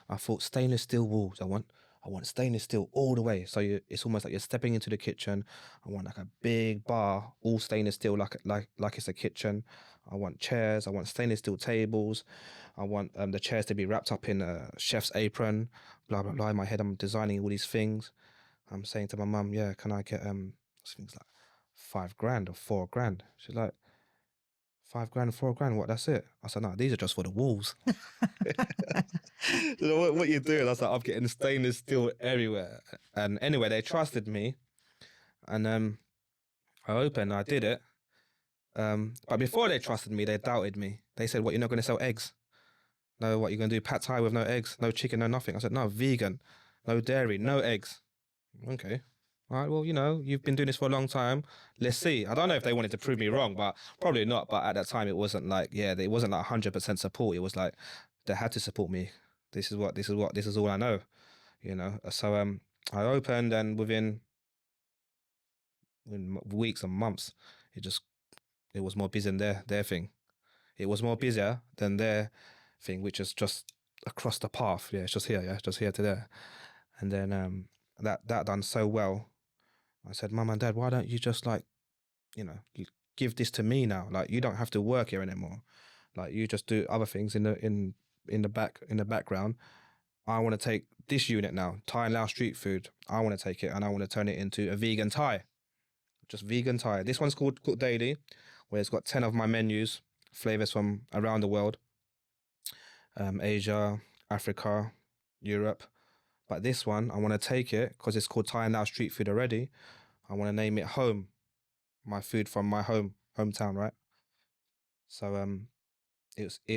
I thought stainless steel walls. I want I want stainless steel all the way. So it's almost like you're stepping into the kitchen. I want like a big bar, all stainless steel, like it's a kitchen. I want chairs. I want stainless steel tables. I want the chairs to be wrapped up in a chef's apron. Blah blah blah. In my head, I'm designing all these things. I'm saying to my mum, yeah, can I get things like $5,000 or $4,000? She's like, $5,000, $4,000, what, that's it? I said, no, these are just for the walls. You know what you're doing? I was like, I'm getting stainless steel everywhere. And anyway, they trusted me. And I opened, I did it. But before they trusted me, they doubted me. They said, what, you're not going to sell eggs? No, what, you're going to do pad thai with no eggs, no chicken, no nothing? I said, no, vegan, no dairy, no eggs. Okay. All right, well, you know, you've been doing this for a long time. Let's see. I don't know if they wanted to prove me wrong, but probably not. But at that time, it wasn't like, it wasn't like 100% support. It was like, they had to support me. This is all I know, you know. So I opened, and within weeks and months, it was more busy than their thing. It was more busier than their thing, which is just across the path. Yeah, it's just here. Yeah, just here to there. And then that done so well. I said, Mum and Dad, why don't you just you give this to me now? Like, you don't have to work here anymore. Like, you just do other things in the background. I want to take this unit now, Thai and Lao street food. I want to take it and I want to turn it into a vegan Thai. Just vegan Thai. This one's called Cook Daily, where it's got 10 of my menus, flavors from around the world, Asia, Africa, Europe. But this one, I want to take it because it's called Thai and Lao street food already. I want to name it Home, my food from my hometown, right? So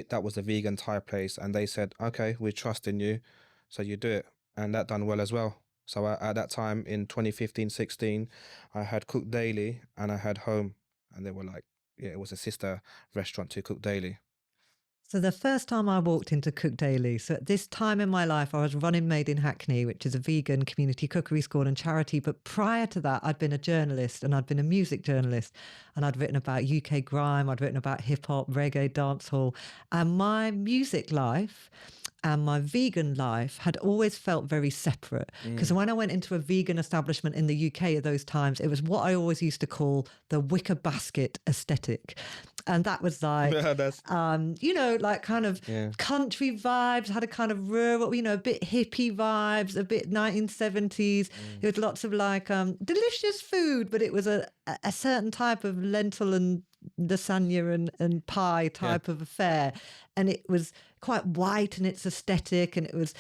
that was the vegan Thai place, and they said, okay, we're trusting you, so you do it, and that done well as well. So at that time in 2015-16, I had Cook Daily and I had Home, and they were like, yeah, it was a sister restaurant to Cook Daily. So the first time I walked into Cook Daily, so at this time in my life, I was running Made In Hackney, which is a vegan community cookery school and charity. But prior to that, I'd been a journalist, and I'd been a music journalist, and I'd written about UK grime, I'd written about hip hop, reggae, dancehall, and my music life and my vegan life had always felt very separate. Because when I went into a vegan establishment in the UK at those times, it was what I always used to call the wicker basket aesthetic. And that was like, like kind of country vibes, had a kind of rural, a bit hippie vibes, a bit 1970s. It was lots of like delicious food, but it was a certain type of lentil and lasagna and pie type of affair. And it was quite white in its aesthetic. And it was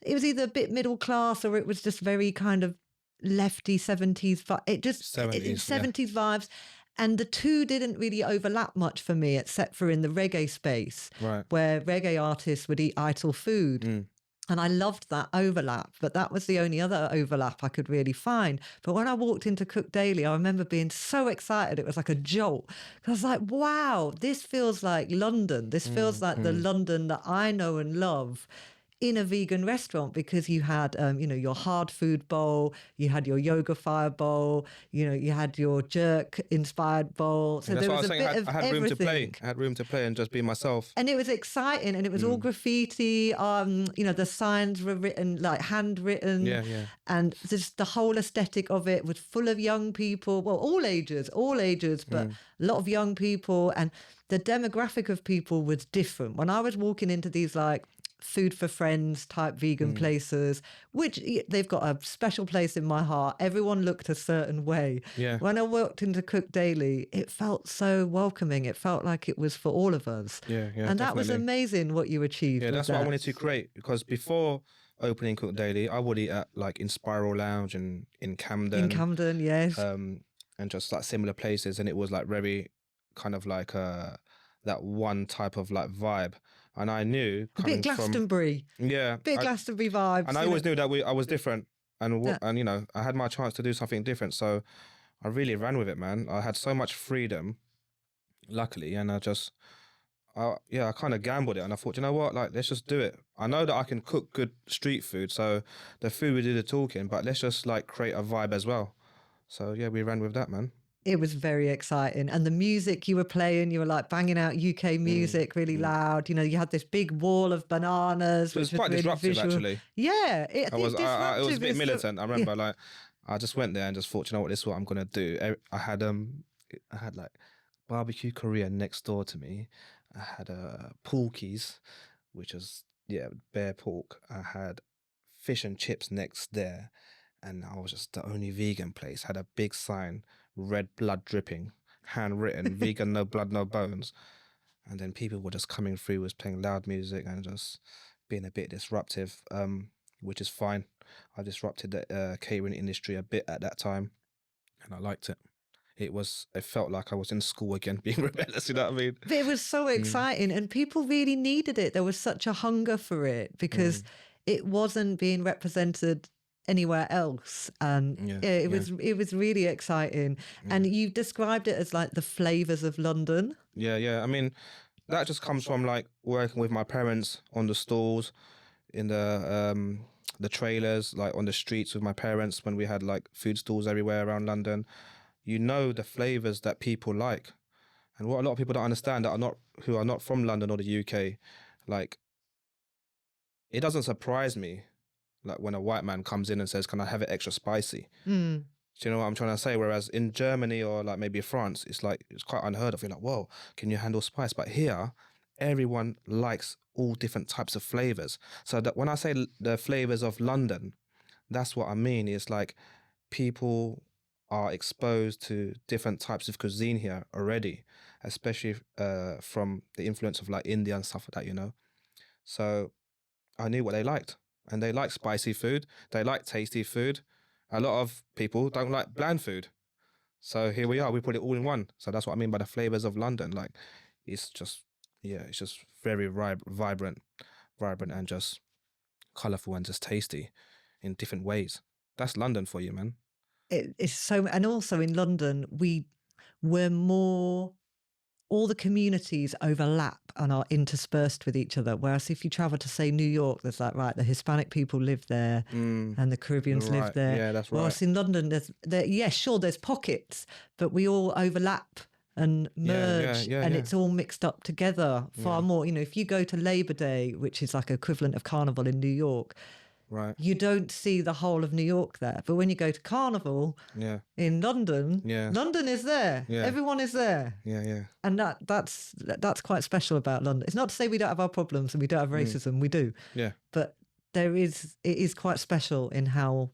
either a bit middle class or it was just very kind of lefty 70s. 70s vibes. And the two didn't really overlap much for me, except for in the reggae space, where reggae artists would eat idle food. And I loved that overlap, but that was the only other overlap I could really find. But when I walked into Cook Daily, I remember being so excited. It was like a jolt. I was like, wow, this feels like London. This feels like the London that I know and love in a vegan restaurant, because you had, your hard food bowl, you had your yoga fire bowl, you had your jerk inspired bowl. So there was a bit of everything. I had room to play and just be myself. And it was exciting, and it was all graffiti. The signs were written, like handwritten. Yeah. And just the whole aesthetic of it was full of young people. Well, all ages, but a lot of young people. And the demographic of people was different. When I was walking into these like food for friends type vegan places, which they've got a special place in my heart. Everyone looked a certain way. Yeah. When I walked into Cook Daily, it felt so welcoming. It felt like it was for all of us. Yeah. And definitely. That was amazing what you achieved. Yeah, that's what I wanted to create, because before opening Cook Daily, I would eat at like in Spiral Lounge and in Camden. In Camden, yes. And just like similar places, and it was like very kind of like that one type of like vibe. And I knew a bit Glastonbury. Glastonbury vibes. And I always knew that I was different, and I had my chance to do something different. So I really ran with it, man. I had so much freedom, luckily, and I kind of gambled it, and I thought, you know what, like, let's just do it. I know that I can cook good street food, so the food we do the talking, but let's just like create a vibe as well. So yeah, we ran with that, man. It was very exciting. And the music you were playing, you were like banging out UK music really loud. You know, you had this big wall of bananas, It was which was quite really disruptive, visual. actually. Yeah, I think It was a disruptive bit is militant. I yeah. remember, like, I just went there and just thought, you know what, this is what I'm gonna do. I had like barbecue Korean next door to me. I had porkies, which was bare pork. I had fish and chips next there, and I was just the only vegan place. Had a big sign, red blood dripping, handwritten, vegan, no blood, no bones. And then people were just coming through, was playing loud music and just being a bit disruptive, which is fine. I disrupted the catering industry a bit at that time, and I liked it. It felt like I was in school again, being rebellious. You know what I mean? But it was so exciting, and people really needed it. There was such a hunger for it because it wasn't being represented anywhere else, and it was really exciting. And you described it as like the flavours of London. Yeah. I mean, that just comes from like working with my parents on the stalls, in the trailers, like on the streets with my parents when we had like food stalls everywhere around London. You know the flavours that people like, and what a lot of people don't understand who are not from London or the UK, like, it doesn't surprise me, like when a white man comes in and says, "Can I have it extra spicy?" Do you know what I'm trying to say? Whereas in Germany or like maybe France, it's quite unheard of. You're like, whoa, can you handle spice? But here, everyone likes all different types of flavours. So that when I say the flavours of London, that's what I mean. It's like people are exposed to different types of cuisine here already, especially from the influence of like India and stuff like that, you know. So I knew what they liked, and they like spicy food. They like tasty food. A lot of people don't like bland food. So here we are, we put it all in one. So that's what I mean by the flavours of London. Like, it's just very vibrant and just colourful and just tasty in different ways. That's London for you, man. It's so, and also in London, we're more, all the communities overlap and are interspersed with each other. Whereas if you travel to, say, New York, there's like, right, the Hispanic people live there and the Caribbeans live there. Yeah, that's right. Whereas in London, there's pockets, but we all overlap and merge, and it's all mixed up together far more. You know, if you go to Labor Day, which is like equivalent of Carnival in New York, right, you don't see the whole of New York there. But when you go to Carnival in London, London is there. Yeah. Everyone is there. Yeah. And that's quite special about London. It's not to say we don't have our problems and we don't have racism. We do. Yeah. But it is quite special in how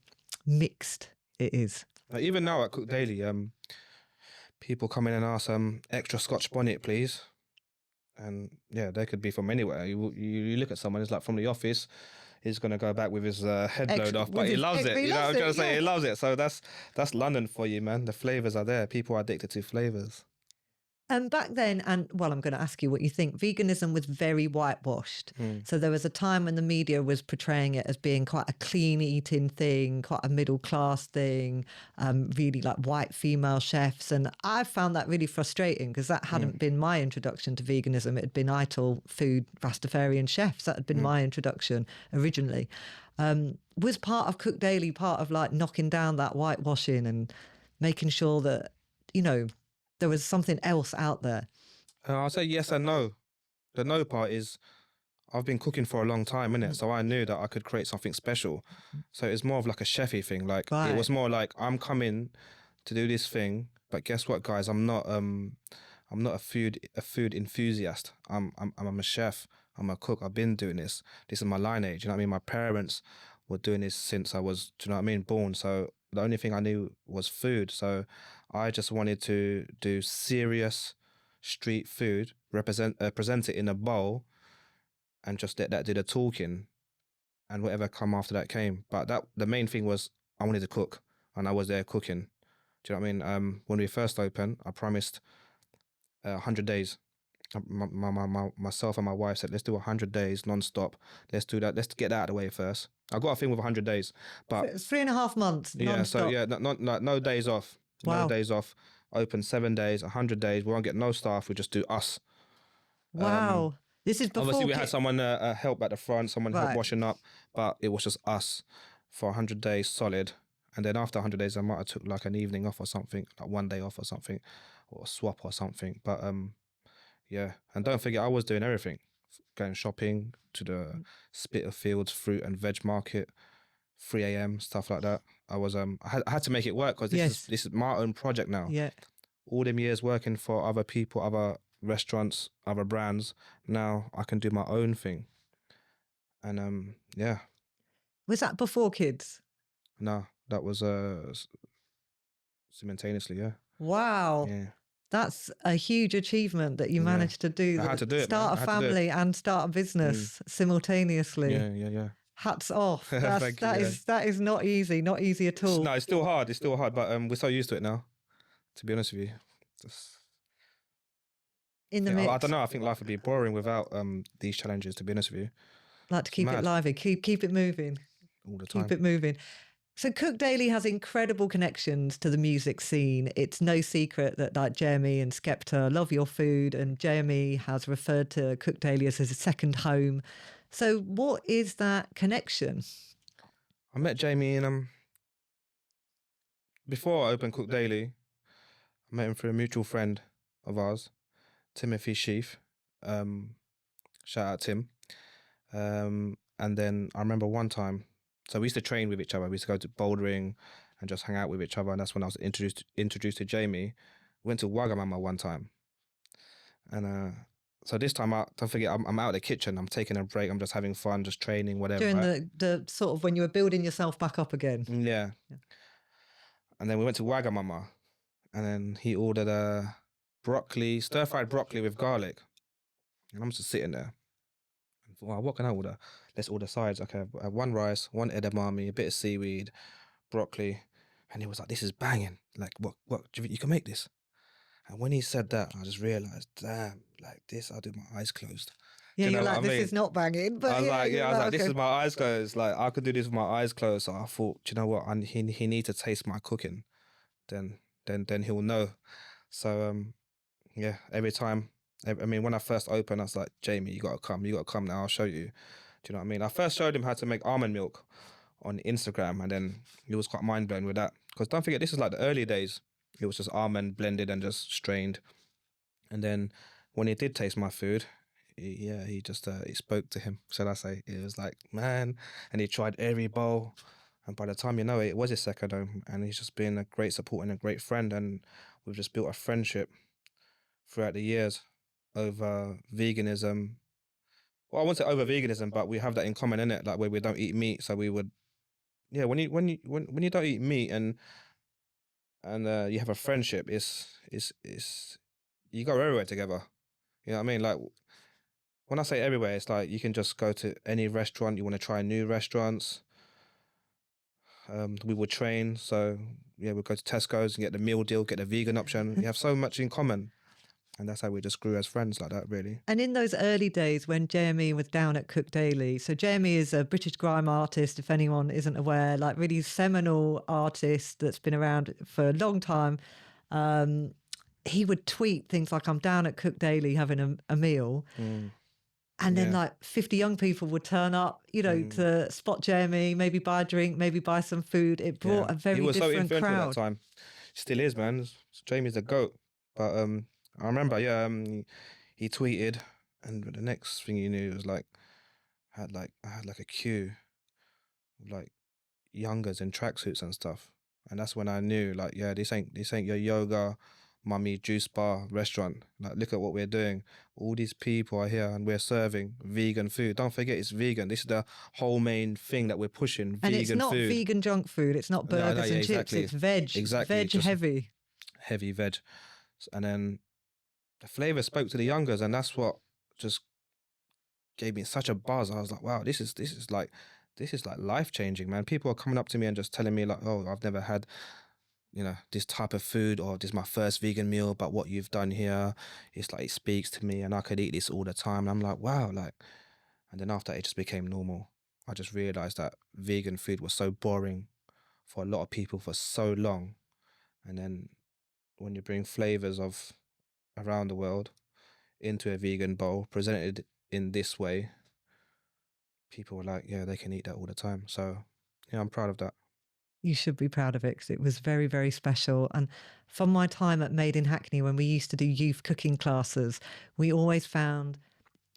mixed it is. Even now at Cook Daily, people come in and ask, extra Scotch bonnet, please. And they could be from anywhere. You look at someone, it's like from the office. He's going to go back with his head blown off, but he loves it. You know what I'm trying to say? He loves it. So that's London for you, man. The flavours are there. People are addicted to flavours. And back then, and well, I'm going to ask you what you think, veganism was very whitewashed. So there was a time when the media was portraying it as being quite a clean eating thing, quite a middle class thing, really like white female chefs. And I found that really frustrating because that hadn't been my introduction to veganism. It had been Ital food, Rastafarian chefs. That had been my introduction originally. Was part of Cook Daily part of like knocking down that whitewashing and making sure that, you know, there was something else out there? I'll say yes and no. The no part is I've been cooking for a long time, innit? So I knew that I could create something special. So it's more of like a chefy thing. Like It was more like I'm coming to do this thing, but guess what, guys? I'm not a food enthusiast. I'm a chef. I'm a cook. I've been doing this. This is my lineage. You know what I mean? My parents were doing this since I was, do you know what I mean, born. So the only thing I knew was food. So I just wanted to do serious street food, present it in a bowl, and just let that do the talking, and whatever come after that came. But the main thing was I wanted to cook, and I was there cooking. Do you know what I mean? When we first opened, I promised 100 days. Myself and my wife said, let's do 100 days non-stop. Let's do that. Let's get that out of the way first. I got a thing with 100 days, but 3.5 months non-stop. No days off. Wow. No days off. Open 7 days, 100 days. We won't get no staff. We just do us. Wow. This is before. Obviously, we had someone help at the front, someone help washing up, but it was just us for 100 days solid. And then after 100 days, I might have took like an evening off or something, like one day off or something, or a swap or something. But yeah. And don't forget, I was doing everything, going shopping to the Spitalfields fruit and veg market, 3 a.m. stuff like that. I had to make it work because this is my own project now. Yeah. All them years working for other people, other restaurants, other brands. Now I can do my own thing. And yeah. Was that before kids? No, that was simultaneously, yeah. Wow. Yeah. That's a huge achievement that you managed to do. I had to do it, start man. a family and start a business simultaneously. Yeah. Hats off. Thank you, That is not easy at all. No, it's still hard. It's still hard, but we're so used to it now. To be honest with you, In the mix. I don't know. I think life would be boring without these challenges. To be honest with you, Like to keep it lively, keep it moving, all the time. keep it moving. So Cook Daily has incredible connections to the music scene. It's no secret that like Jeremy and Skepta love your food, and Jeremy has referred to Cook Daily as his second home. So what is that connection? I met Jamie in before I opened Cook Daily. I met him through a mutual friend of ours, Timothy Sheaf. Shout out Tim. And then I remember one time, so we used to train with each other. We used to go to bouldering and just hang out with each other. And that's when I was introduced to Jamie. Went to Wagamama one time. And so this time, don't forget, I'm out of the kitchen. I'm taking a break. I'm just having fun, just training, whatever. During right? the sort of when you were building yourself back up again. Yeah. And then we went to Wagamama. And then he ordered a stir-fried broccoli with garlic. And I'm just sitting there. Wow, what can I order? Let's order sides. Okay, I have one rice, one edamame, a bit of seaweed, broccoli. And he was like, this is banging. Like, what, do you think you can make this? And when he said that, I just realised, damn, like this, I'll do my eyes closed. Yeah, you know you're like, what I this mean? is not banging. But I was like, this okay. is my eyes closed. Like, I could do this with my eyes closed. So I thought, do you know what? He needs to taste my cooking. Then he'll know. So, yeah, every time, I mean, when I first opened, I was like, Jamie, you got to come now, I'll show you. Do you know what I mean? I first showed him how to make almond milk on Instagram, and then he was quite mind blown with that. Because don't forget, this is like the early days. It was just almond blended and just strained. And then when he did taste my food, he just, it spoke to him, shall I say. It was like, man, and he tried every bowl. And by the time you know it, it was his second home. And he's just been a great support and a great friend. And we've just built a friendship throughout the years over veganism. Well, I won't say over veganism, but we have that in common, innit? Like where we don't eat meat, so we would, yeah. When you don't eat meat and you have a friendship, it's you go everywhere together. You know what I mean? Like when I say everywhere, it's like you can just go to any restaurant. You want to try new restaurants. We would train, so yeah, we'd go to Tesco's and get the meal deal, get the vegan option. We have so much in common. And that's how we just grew as friends like that, really. And in those early days when Jeremy was down at Cook Daily, so Jeremy is a British grime artist, if anyone isn't aware, like really seminal artist that's been around for a long time. He would tweet things like, I'm down at Cook Daily having a meal. And then like 50 young people would turn up, you know, to spot Jeremy, maybe buy a drink, maybe buy some food. It brought a very different crowd. He was so influential at that time. Still is, man. Jamie's a goat. But I remember, he tweeted, and the next thing you knew, it was like, I had like a queue of like youngers in tracksuits and stuff. And that's when I knew, like, yeah, this ain't your yoga, mummy, juice bar, restaurant. Like, look at what we're doing. All these people are here and we're serving vegan food. Don't forget, it's vegan. This is the whole main thing that we're pushing, and vegan food. And it's not vegan junk food. It's not burgers and chips. It's veg. Exactly. Veg heavy. Heavy veg. And then the flavour spoke to the youngers, and that's what just gave me such a buzz. I was like, wow, this is like life-changing, man. People are coming up to me and just telling me like, oh, I've never had, you know, this type of food, or this is my first vegan meal, but what you've done here, it's like, it speaks to me and I could eat this all the time. And I'm like, wow, like, and then after it just became normal. I just realised that vegan food was so boring for a lot of people for so long. And then when you bring flavours of around the world into a vegan bowl, presented in this way, people were like, yeah, they can eat that all the time. So, yeah, I'm proud of that. You should be proud of it because it was very, very special. And from my time at Made in Hackney, when we used to do youth cooking classes, we always found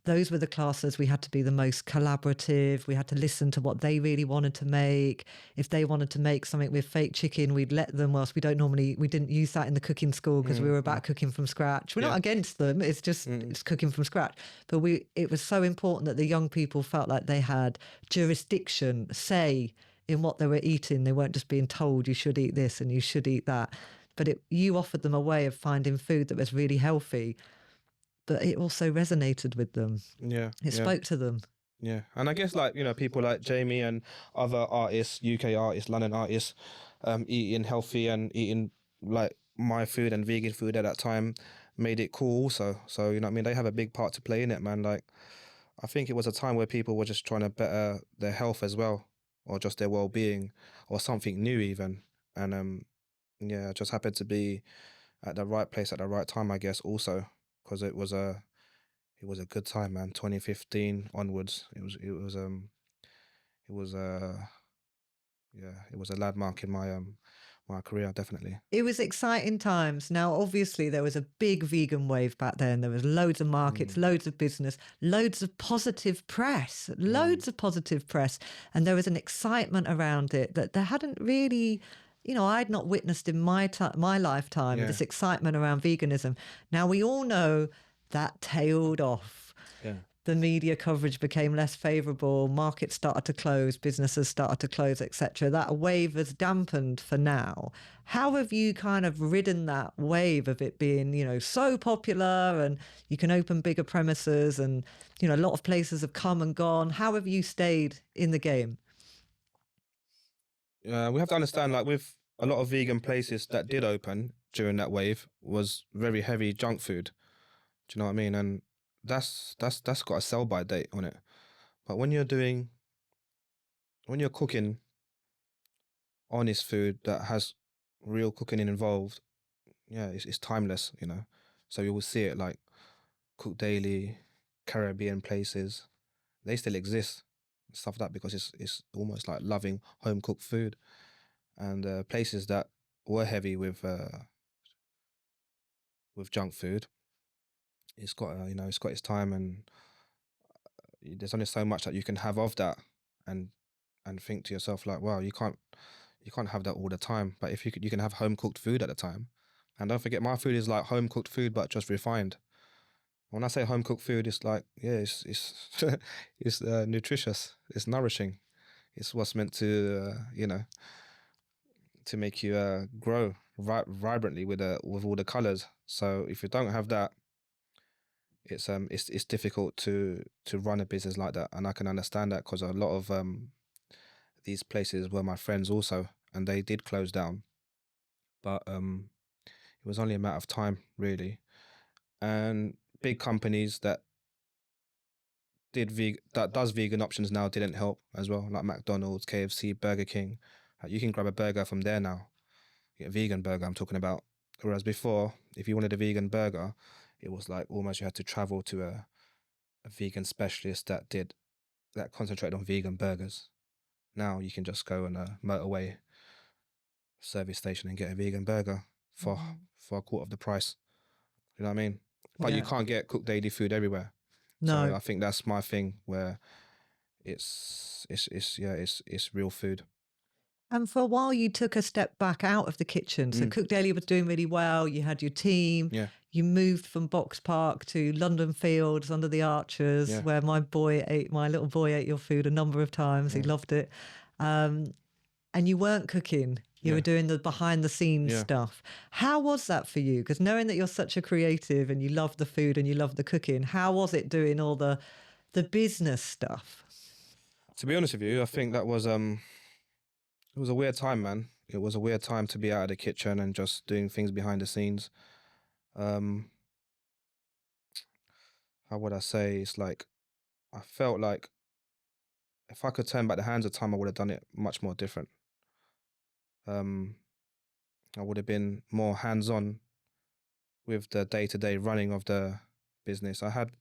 those were the classes we had to be the most collaborative. We had to listen to what they really wanted to make. If they wanted to make something with fake chicken, we'd let them, whilst we didn't use that in the cooking school because we were about cooking from scratch. We're not against them. It's just, it's cooking from scratch. But it was so important that the young people felt like they had jurisdiction, say in what they were eating. They weren't just being told you should eat this and you should eat that. But you offered them a way of finding food that was really healthy, but it also resonated with them. Yeah. It spoke to them. Yeah. And I guess like, people like Jamie and other artists, UK artists, London artists, eating healthy and eating like my food and vegan food at that time made it cool also. So, you know what I mean? They have a big part to play in it, man. Like, I think it was a time where people were just trying to better their health as well, or just their well-being, or something new even. And I just happened to be at the right place at the right time, I guess, also. Because it was a good time, man. 2015 onwards, it was a landmark in my career, definitely. It was exciting times. Now, obviously, there was a big vegan wave back then. There was loads of markets, loads of business, loads of positive press, and there was an excitement around it that there hadn't really. I'd not witnessed in my lifetime, this excitement around veganism. Now, we all know that tailed off. Yeah. The media coverage became less favourable, markets started to close, businesses started to close, etc. That wave has dampened for now. How have you kind of ridden that wave of it being, so popular, and you can open bigger premises, and, a lot of places have come and gone? How have you stayed in the game? We have to understand, like, with a lot of vegan places that did open during that wave was very heavy junk food. Do you know what I mean? And that's got a sell by date on it. But when you're cooking honest food that has real cooking involved, it's timeless, So you will see it like Cook Daily, Caribbean places. They still exist, stuff like that, because it's almost like loving home cooked food. And places that were heavy with junk food, it's got its time, and there's only so much that you can have of that, and think to yourself like, wow, you can't have that all the time. But if you can have home cooked food at the time. And don't forget, my food is like home cooked food but just refined. When I say home cooked food, it's like, it's it's nutritious, it's nourishing, it's what's meant to to make you grow vibrantly with all the colors. So if you don't have that, it's difficult to run a business like that. And I can understand that, because a lot of these places were my friends also, and they did close down. But it was only a matter of time, really. And big companies that does vegan options now didn't help as well, like McDonald's, KFC, Burger King. You can grab a burger from there now, a vegan burger I'm talking about. Whereas before, if you wanted a vegan burger, it was like almost you had to travel to a vegan specialist that concentrated on vegan burgers. Now you can just go on a motorway service station and get a vegan burger for a quarter of the price. You know what I mean? But you can't get cooked daily food everywhere. No. So I think that's my thing, where it's real food. And for a while, you took a step back out of the kitchen. So Cook Daily was doing really well. You had your team. Yeah. You moved from Box Park to London Fields under the Archers, where my little boy ate your food a number of times. He loved it. And you weren't cooking. You were doing the behind the scenes stuff. How was that for you? Because knowing that you're such a creative and you love the food and you love the cooking, how was it doing all the business stuff? To be honest with you, I think that was it was a weird time, man. It was a weird time to be out of the kitchen and just doing things behind the scenes. How would I say? It's like, I felt like if I could turn back the hands of time, I would have done it much more different. I would have been more hands-on with the day-to-day running of the business. I had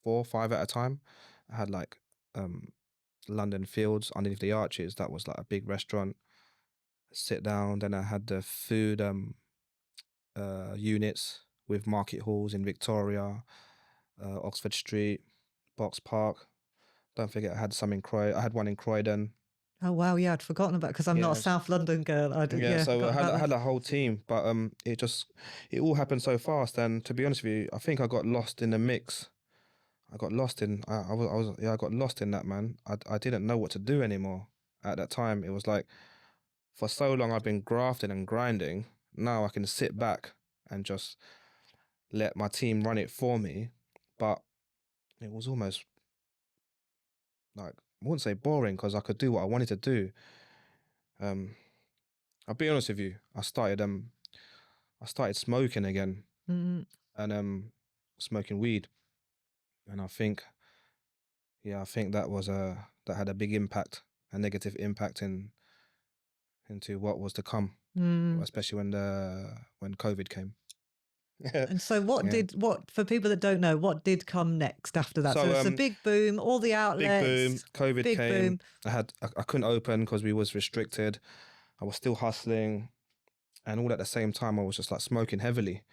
4 or 5 at a time. I had like London Fields underneath the arches. That was like a big restaurant. Sit down. Then I had the food units with market halls in Victoria, Oxford Street, Box Park. Don't forget, I had some in I had one in Croydon. Oh wow, yeah, I'd forgotten about because I'm not a Yes. South London girl. Yeah, so forgot I about had that. a whole team, but it all happened so fast. And to be honest with you, I think I got lost in the mix. I got lost in I got lost in that, man. I didn't know what to do anymore at that time. It was like for so long I've been grafting and grinding. Now I can sit back and just let my team run it for me. But it was almost like, I wouldn't say boring because I could do what I wanted to do. I'll be honest with you. I started smoking again Mm. and smoking weed, and I think that was that had a big impact, a negative impact into what was to come, Mm. especially when COVID came. And so Yeah. what for people that don't know, what did come next after that? So So it's a big boom, all the big outlets. boom, COVID big came. boom. I couldn't open because we was restricted. I was still hustling, and all at the same time I was just like smoking heavily.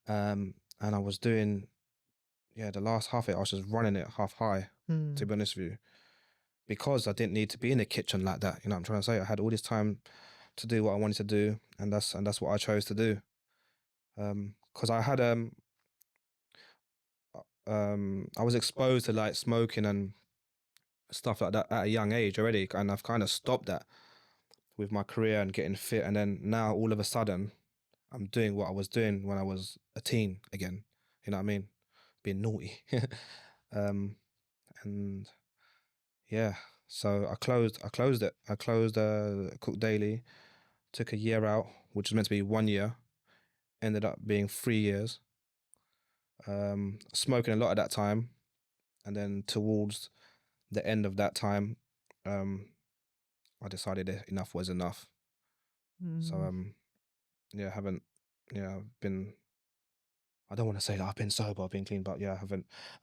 And I was doing, the last half of it I was just running it half high, to be honest with you, because I didn't need to be in the kitchen like that. You know what I'm trying to say? I had all this time to do what I wanted to do, and that's what I chose to do. Because I had I was exposed to like smoking and stuff like that at a young age already, and I've kind of stopped that with my career and getting fit, and then now all of a sudden I'm doing what I was doing when I was a teen again. You know what I mean? Being naughty. And yeah, so I closed it. I closed Cook Daily, took a year out, which was meant to be 1 year, ended up being 3 years. Smoking a lot at that time, and then towards the end of that time, I decided that enough was enough. So yeah, I've been, I don't want to say that I've been sober, I've been clean, but yeah,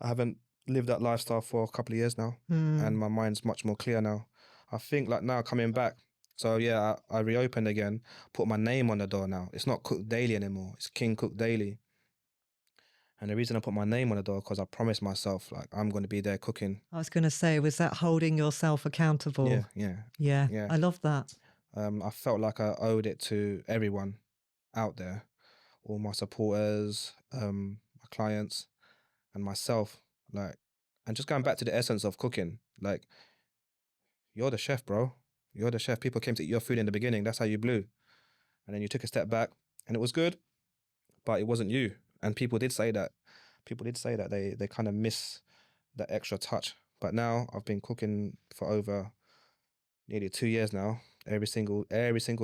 I haven't lived that lifestyle for a couple of years now, and my mind's much more clear now. I think like now coming back, so yeah, I reopened again, put my name on the door now. It's not Cook Daily anymore, it's King Cook Daily. And the reason I put my name on the door because I promised myself like I'm going to be there cooking. I was going to say, was that holding yourself accountable? Yeah. Yeah, I love that. I felt like I owed it to everyone out there, all my supporters, my clients, and myself. Like, and just going back to the essence of cooking, like, you're the chef, bro. You're the chef. People came to eat your food in the beginning. That's how you blew. And then you took a step back and it was good, but it wasn't you. And people did say that. People did say that they kind of miss that extra touch. But now I've been cooking for over nearly 2 years now. Every single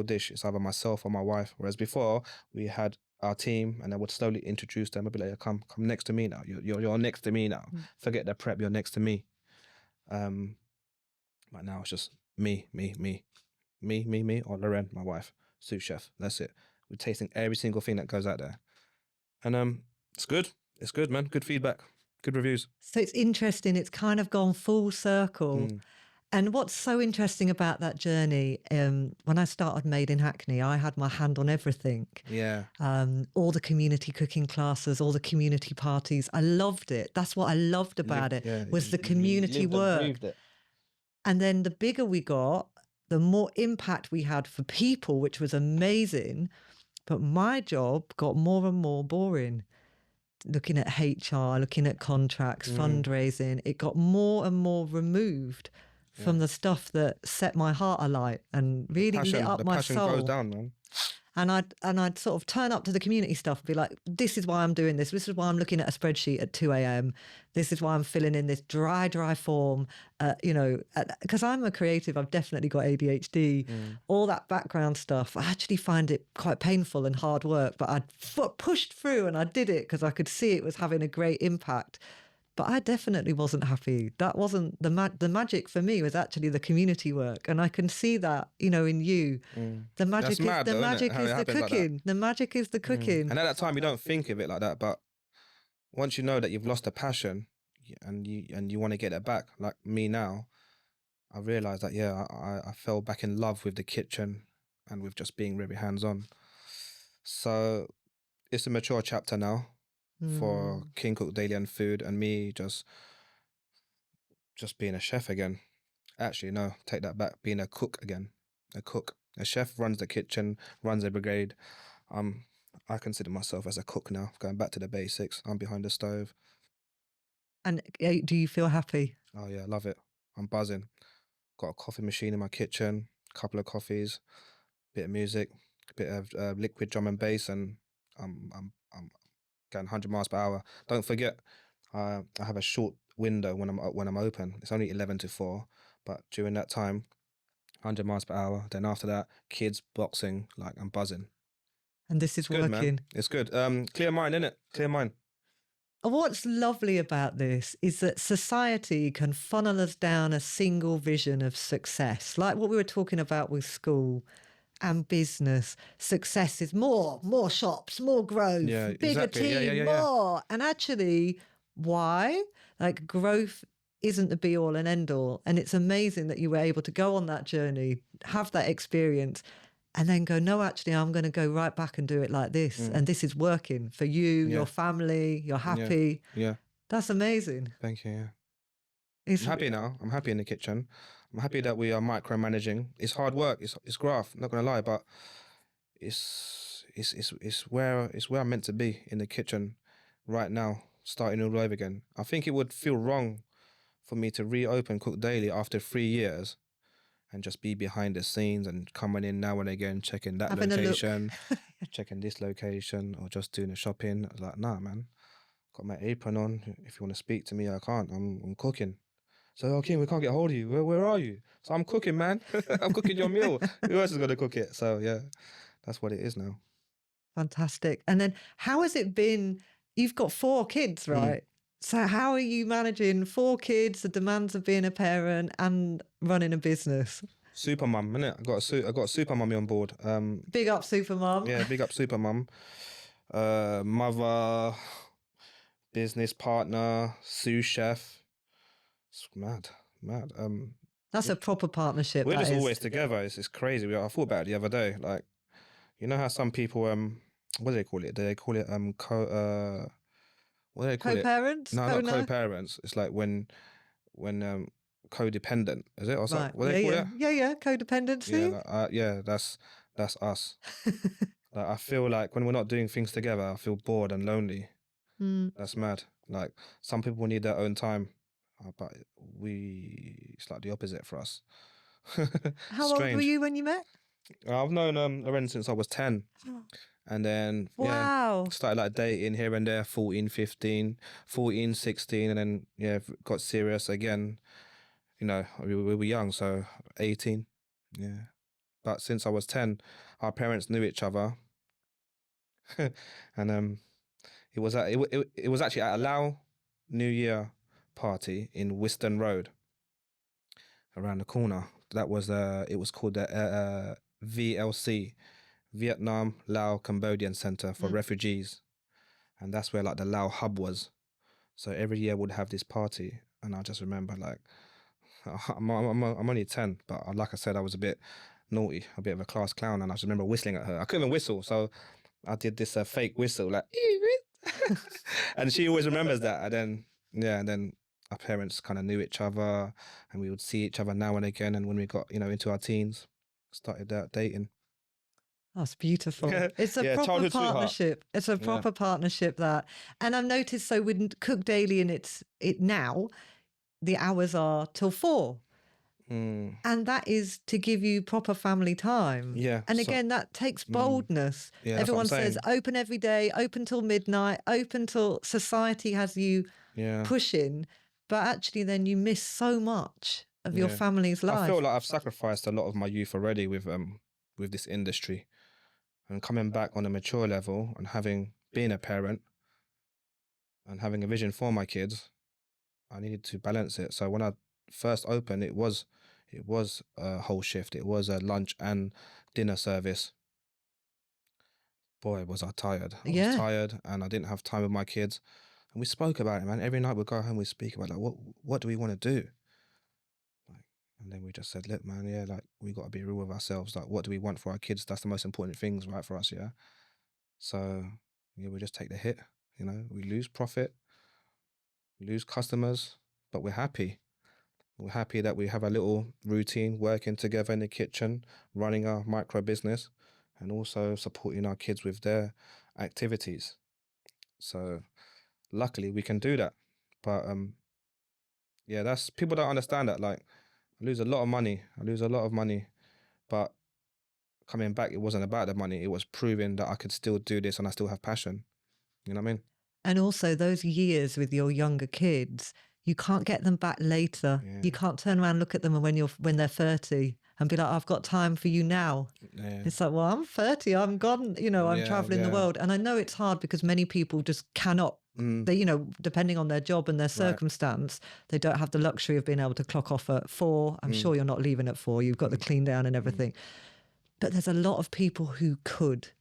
dish is either myself or my wife. Whereas before we had our team, and I would slowly introduce them. I'd be like, come next to me now. You're next to me now. Forget the prep. You're next to me. But now it's just me, or Lorraine, my wife, sous chef. That's it. We're tasting every single thing that goes out there, and it's good. It's good, man. Good feedback. Good reviews. So it's interesting. It's kind of gone full circle. And what's so interesting about that journey, when I started Made in Hackney, I had my hand on everything. Yeah. All the community cooking classes, all the community parties. I loved it. That's what I loved about it, was the community work. And then the bigger we got, the more impact we had for people, which was amazing. But my job got more and more boring. Looking at HR, looking at contracts, fundraising, it got more and more removed from the stuff that set my heart alight and really lit up my soul. The passion goes down, man. And I'd sort of turn up to the community stuff and be like, this is why I'm doing this. This is why I'm looking at a spreadsheet at 2 a.m. This is why I'm filling in this dry form, because I'm a creative. I've definitely got ADHD, all that background stuff. I actually find it quite painful and hard work, but I pushed through and I did it because I could see it was having a great impact. But I definitely wasn't happy. That wasn't the magic for me. Was actually the community work, and I can see that, in you. The magic is the cooking. Like the magic is the cooking. And at that time, you don't think of it like that. But once you know that you've lost a passion, and you want to get it back, like me now, I realized that, yeah, I fell back in love with the kitchen and with just being very hands-on. So it's a mature chapter now for Mm. King Cook Daily and Food, and me just being a chef again. Actually, no, take that back. Being a cook again. A cook. A chef runs the kitchen, runs a brigade. Um, I consider myself as a cook now, going back to the basics. I'm behind the stove. And do you feel happy? Oh yeah, love it. I'm buzzing. Got a coffee machine in my kitchen, couple of coffees, bit of music, bit of liquid drum and bass, and I'm going 100 miles per hour. Don't forget, I have a short window when I'm open. It's only 11 to 4, but during that time, 100 miles per hour. Then after that, kids boxing, like I'm buzzing. And this It's is good, man. working. It's good. Clear mind, innit? Clear mind. What's lovely about this is that society can funnel us down a single vision of success, like what we were talking about with school and business. Success is more shops, more growth, Yeah, bigger exactly. team, Yeah. more. And actually, why? Like growth isn't the be all and end all. And it's amazing that you were able to go on that journey, have that experience, and then go, no, actually, I'm going to go right back and do it like this. And this is working for you, Yeah. your family, you're happy. Yeah. That's amazing. Thank you. Yeah. It's I'm happy now. I'm happy in the kitchen. I'm happy that we are micromanaging. It's hard work. It's graft. Not gonna lie, but it's where I'm meant to be in the kitchen right now, starting all over again. I think it would feel wrong for me to reopen Cook Daily after 3 years and just be behind the scenes and coming in now and again, checking that having a look. location, checking this location, or just doing the shopping. I was like, nah, man. Got my apron on. If you want to speak to me, I can't. I'm cooking. So, okay, we can't get hold of you. Where are you? So I'm cooking, man. I'm cooking your meal. Who else is going to cook it? So, yeah, that's what it is now. Fantastic. And then how has it been? You've got 4 kids, right? So how are you managing 4 kids, the demands of being a parent and running a business? Super mum, innit? I got a super mummy on board. Big up, super mum. Yeah, big up super mum. Mother, business partner, sous chef. It's mad. That's a proper partnership. We're that just is. always together. It's crazy. I thought about it the other day. Like, you know how some people what do they call it? They call it what do they call it? Co-parents? No, not Co-nurse? co-parents. It's like when codependent, is it? Or something? Right. What do they call it? Yeah. Codependency. Yeah, yeah, that's us. Like, I feel like when we're not doing things together, I feel bored and lonely. That's mad. Like some people need their own time, but it's like the opposite for us. How old were you when you met? I've known Loren since I was 10. And then, Wow. started like dating here and there, 14, 15, 14, 16, and then, got serious again. You know, we were young, so 18. Yeah. But since I was 10, our parents knew each other. And it was actually at a Lao New Year party in Whiston Road, around the corner. That was it was called the VLC, Vietnam Lao Cambodian Center for Refugees, and that's where like the Lao hub was. So every year we'd have this party, and I just remember like I'm only 10, but like I said, I was a bit naughty, a bit of a class clown, and I just remember whistling at her. I couldn't even whistle, so I did this fake whistle like, and she always remembers that. And then our parents kind of knew each other, and we would see each other now and again. And when we got into our teens, started dating. That's beautiful. It's a proper childhood sweetheart. partnership. It's a proper partnership that, and I've noticed. So with Cook Daily, and it now, the hours are till 4. And that is to give you proper family time. Yeah. And again, that takes boldness. Yeah, that's Everyone what I'm says open every day, open till midnight, open till society has you pushing. But actually, then you miss so much of your family's life. I feel like I've sacrificed a lot of my youth already with this industry, and coming back on a mature level and being a parent and having a vision for my kids, I needed to balance it. So when I first opened, it was a whole shift. It was a lunch and dinner service. Boy, was I tired. I was tired, and I didn't have time with my kids. And we spoke about it, man. Every night we'd go home, we'd speak about like what do we want to do? Like, And then we just said, look, man, yeah, like we got to be real with ourselves. Like, what do we want for our kids? That's the most important things, right, for us, yeah? So, yeah, we just take the hit, you know, we lose profit, lose customers, but we're happy. We're happy that we have a little routine working together in the kitchen, running our micro business, and also supporting our kids with their activities. So, luckily, we can do that. But yeah, that's people don't understand that. Like, I lose a lot of money. I lose a lot of money, but coming back, it wasn't about the money. It was proving that I could still do this and I still have passion. You know what I mean? And also those years with your younger kids, you can't get them back later. Yeah. You can't turn around and look at them when they're 30 and be like, I've got time for you now. Yeah. It's like, well, I'm 30, I'm gone, you know, I'm Yeah, traveling the yeah. world. And I know it's hard because many people just cannot, they, you know, depending on their job and their circumstance, they don't have the luxury of being able to clock off at 4. I'm sure you're not leaving at 4. You've got the clean down and everything. But there's a lot of people who could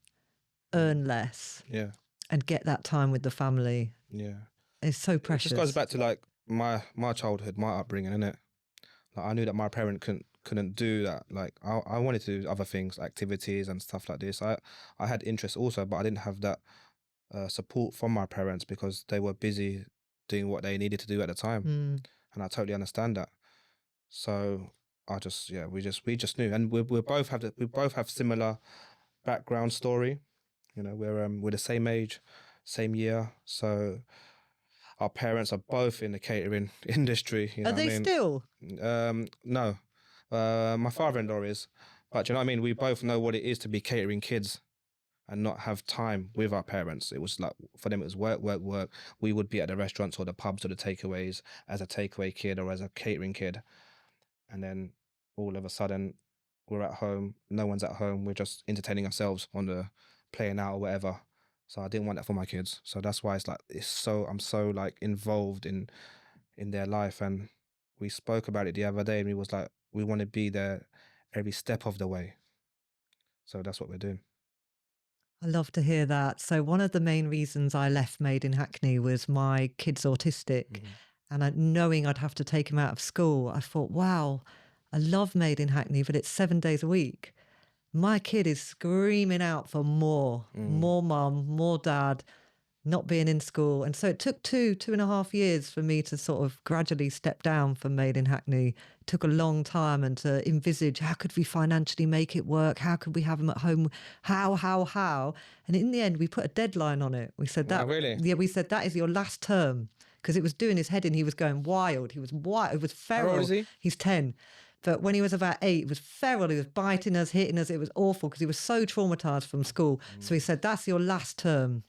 earn less Yeah. and get that time with the family. Yeah. It's so It precious. just goes back to like my childhood, my upbringing, innit? Like I knew that my parent couldn't do that. Like I wanted to do other things, activities and stuff like this. I had interests also, but I didn't have that support from my parents because they were busy doing what they needed to do at the time, and I totally understand that. So I just we just knew, and we both have similar background story. You know, we're the same age, same year, so our parents are both in the catering industry. You know Are they what I mean? still? No, my father-in-law is, but do you know what I mean? We both know what it is to be catering kids and not have time with our parents. It was like, for them, it was work, work, work. We would be at the restaurants or the pubs or the takeaways as a takeaway kid or as a catering kid. And then all of a sudden, we're at home. No one's at home. We're just entertaining ourselves on the playing out or whatever. So I didn't want that for my kids. So that's why it's like, I'm so like involved in their life. And we spoke about it the other day and we was like, we want to be there every step of the way. So that's what we're doing. I love to hear that. So one of the main reasons I left Made in Hackney was my kid's autistic. And knowing I'd have to take him out of school, I thought, wow, I love Made in Hackney, but it's 7 days a week. My kid is screaming out for more mum, more dad, not being in school. And so it took 2.5 years for me to sort of gradually step down from Made in Hackney. It took a long time and to envisage, how could we financially make it work? How could we have him at home? How? And in the end, we put a deadline on it. We said that, really? Yeah, we said that is your last term, because it was doing his head in. He was going wild. He was wild. It was feral. How old is he? He's 10. But when he was about 8, it was feral. He was biting us, hitting us. It was awful because he was so traumatized from school. So he said, that's your last term.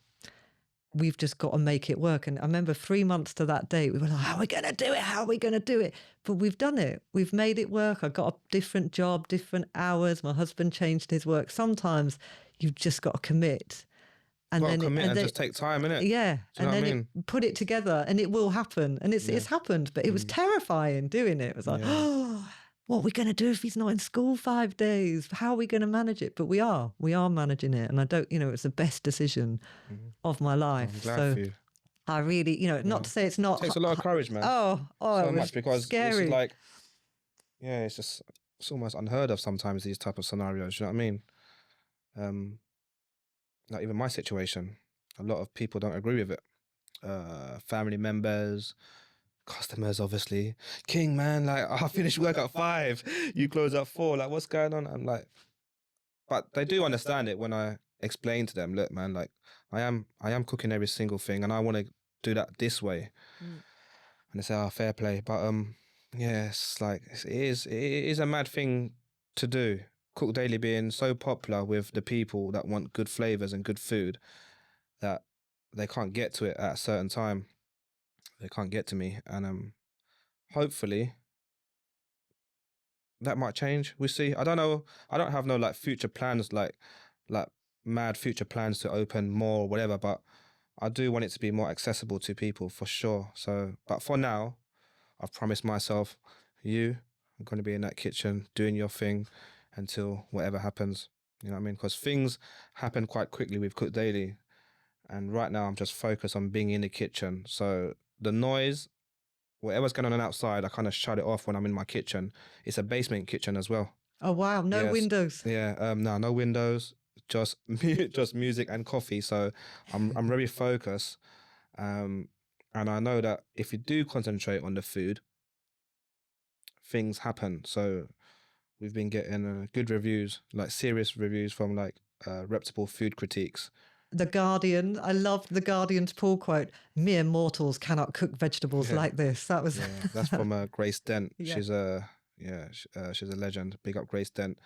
We've just got to make it work. And I remember 3 months to that date, we were like, how are we going to do it? How are we going to do it? But we've done it. We've made it work. I got a different job, different hours. My husband changed his work. Sometimes you've just got to commit. And Got to then commit and just take time, innit? Yeah. Do you know And what I then mean? put it together and it will happen. And it's happened. But it was terrifying doing it. It was like, oh, what are we going to do if he's not in school 5 days? How are we going to manage it? But we are managing it. And I don't, it's the best decision of my life. I'm glad So for you. I really, not to say it's not. It takes a lot of courage, man. Oh, So it was much because scary. it's like, it's almost unheard of sometimes, these type of scenarios. You know what I mean? Like even my situation, a lot of people don't agree with it. Family members, customers, obviously. King, man, like I finish work at 5, you close at 4. Like, what's going on? I'm like, but they do understand it when I explain to them, look, man, like I am cooking every single thing, and I want to do that this way. And they say, oh, fair play. But it's like it is a mad thing to do. Cook Daily being so popular with the people that want good flavours and good food, that they can't get to it at a certain time. They can't get to me. And hopefully that might change. We'll see. I don't know. I don't have no like future plans, like mad future plans to open more or whatever, but I do want it to be more accessible to people for sure. So, but for now, I've promised myself, I'm going to be in that kitchen doing your thing until whatever happens. You know what I mean? Because things happen quite quickly with Cook Daily. And right now I'm just focused on being in the kitchen. So the noise whatever's going on outside, I kind of shut it off when I'm in my kitchen. It's a basement kitchen as well. Oh, wow. No Yes. windows. Yeah. No windows. Just just music and coffee. So I'm very focused. And I know that if you do concentrate on the food, things happen. So we've been getting good reviews, like serious reviews from like reputable food critiques. The Guardian. I loved the Guardian's pull quote. Mere mortals cannot cook vegetables like this. That was. Yeah, that's from Grace Dent. Yeah. She's she's a legend. Big up Grace Dent.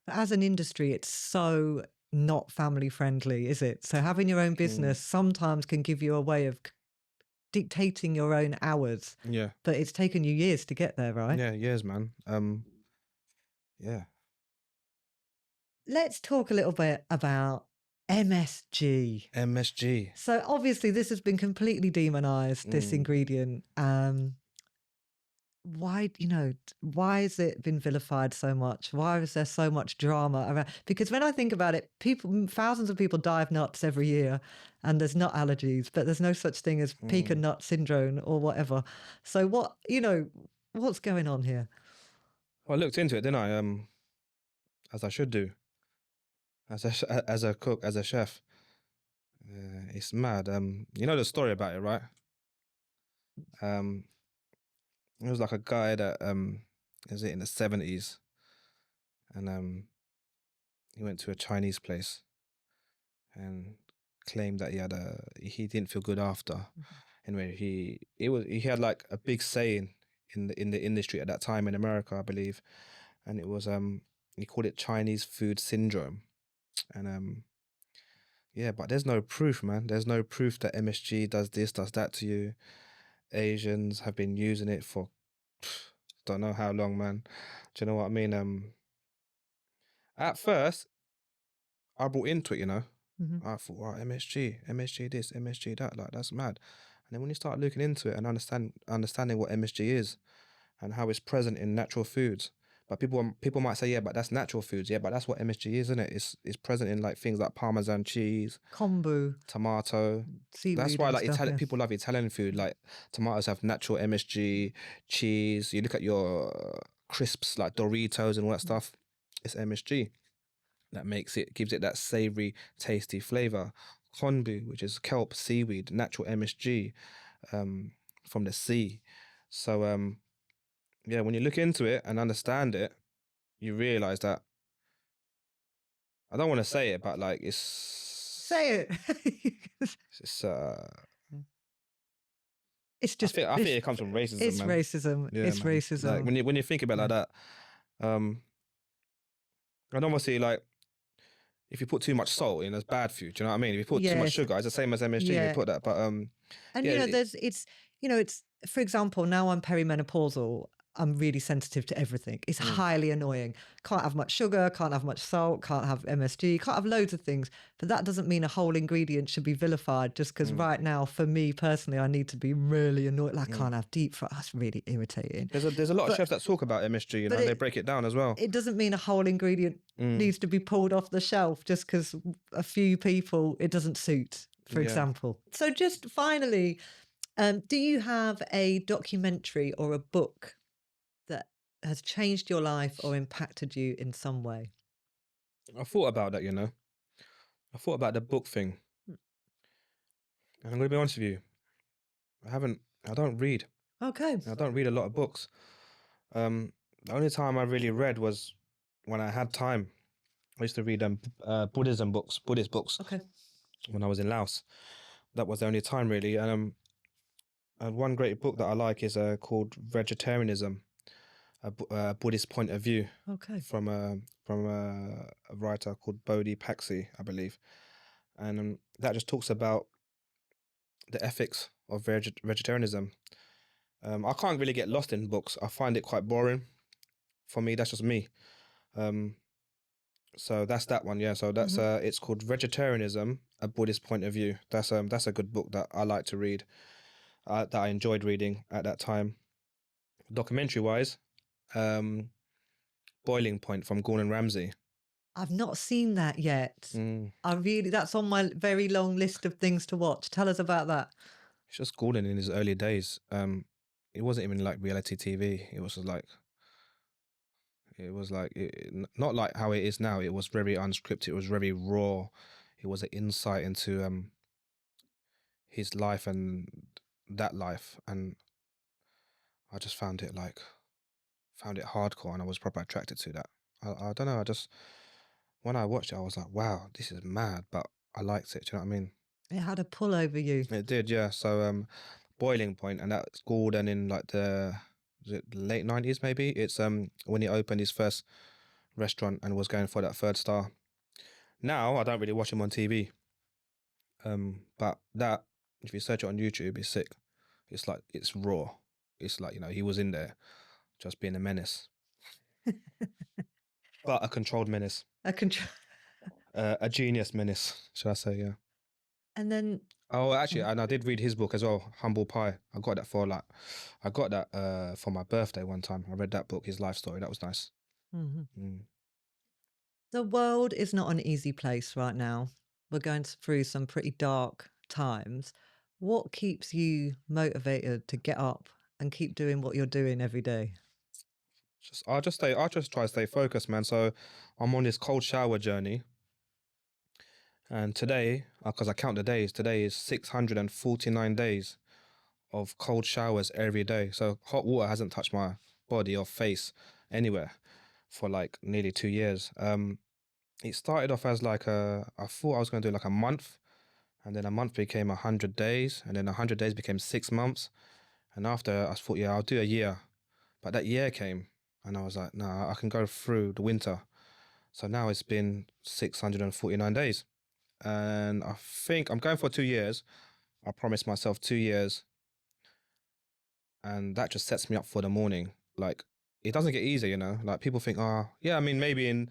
As an industry, it's so not family friendly, is it? So having your own business sometimes can give you a way of dictating your own hours. Yeah. But it's taken you years to get there, right? Yeah, years, man. Yeah. Let's talk a little bit about MSG. MSG. So obviously this has been completely demonized, this ingredient. Why has it been vilified so much? Why is there so much drama around? Because when I think about it, thousands of people die of nuts every year, and there's nut allergies, but there's no such thing as pecan nut syndrome or whatever. So what's going on here? Well, I looked into it, didn't I? As I should do. As a cook, as a chef. It's mad. You know the story about it, right? It was like a guy that was it in the 70s, and he went to a Chinese place and claimed that he didn't feel good after. Anyway, he had like a big saying in the industry at that time in America, I believe, and it was he called it Chinese food syndrome, and yeah, but there's no proof, man. There's no proof that MSG does this, does that to you. Asians have been using it for don't know how long, man. Do you know what I mean? At first, I bought into it, you know. I thought, wow, MSG this, MSG that, like that's mad. And then when you start looking into it and understanding what MSG is and how it's present in natural foods, but people might say, yeah, but that's natural foods. Yeah, but that's what MSG is, isn't it? It's present in like things like Parmesan cheese, kombu, tomato. seaweed. That's why like stuff, people love Italian food. Like tomatoes have natural MSG, cheese. You look at your crisps like Doritos and all that stuff. It's MSG that gives it that savory, tasty flavor. Konbu, which is kelp, seaweed, natural MSG from the sea. So yeah, when you look into it and understand it, you realize that I don't want to say it, but like it's say it. It's just. I think it comes from racism. It's man. racism. Yeah, it's man. racism. Like when you think about it like that, and obviously like if you put too much salt in, it's bad for you. Do you know what I mean? If you put too much sugar, it's the same as MSG. Yeah. You put that, but and yeah, it's for example, now I'm perimenopausal. I'm really sensitive to everything. It's highly annoying. Can't have much sugar, can't have much salt, can't have MSG, can't have loads of things. But that doesn't mean a whole ingredient should be vilified just because right now, for me personally, I need to be really annoyed. Like, I can't have deep fry. That's really irritating. there's a lot of chefs that talk about MSG, you know, and they break it down as well. It doesn't mean a whole ingredient needs to be pulled off the shelf just because a few people it doesn't suit, for example. So just finally, do you have a documentary or a book that has changed your life or impacted you in some way? I thought about that, you know. I thought about the book thing. And I'm going to be honest with you. I don't read. Okay. I don't read a lot of books. The only time I really read was when I had time. I used to read Buddhist books. Okay. When I was in Laos. That was the only time really. And one great book that I like is called Vegetarianism, a Buddhist point of view. Okay. From a writer called Bodhi Paxi, I believe, and that just talks about the ethics of vegetarianism. I can't really get lost in books. I find it quite boring. For me, that's just me. So that's that one, yeah. So that's it's called Vegetarianism, a Buddhist point of view. That's a good book that I like to read, that I enjoyed reading at that time. Documentary wise, Boiling Point from Gordon Ramsay. I've not seen that yet. That's on my very long list of things to watch. Tell us about that. It's just Gordon in his early days. It wasn't even like reality TV. Not like how it is now. It was very unscripted. It was very raw. It was an insight into his life and that life, and I just found it hardcore, and I was proper attracted to that. I don't know. I just when I watched it, I was like, wow, this is mad, but I liked it. Do you know what I mean? It had a pull over you. It did, yeah. So Boiling Point, and that's Gordon in like the was it late 90s maybe. It's when he opened his first restaurant and was going for that 3rd star. Now I don't really watch him on TV. But that if you search it on YouTube, it's sick. It's like it's raw. It's like, he was in there just being a menace. But a controlled menace. A control. A genius menace, should I say, yeah. And then Oh, actually, and I did read his book as well, Humble Pie. I got that for my birthday one time. I read that book, his life story. That was nice. Mhm. Mm. The world is not an easy place right now. We're going through some pretty dark times. What keeps you motivated to get up and keep doing what you're doing every day? I'll just try to stay focused, man. So I'm on this cold shower journey. And today, because I count the days, today is 649 days of cold showers every day. So hot water hasn't touched my body or face anywhere for like nearly 2 years. It started off as I thought I was going to do like a month, and then a month became 100 days, and then 100 days became 6 months. And after I thought, yeah, I'll do a year. But that year came, and I was like, nah, I can go through the winter. So now it's been 649 days. And I think I'm going for 2 years. I promised myself 2 years. And that just sets me up for the morning. Like, it doesn't get easier, Like, people think, yeah, I mean, maybe in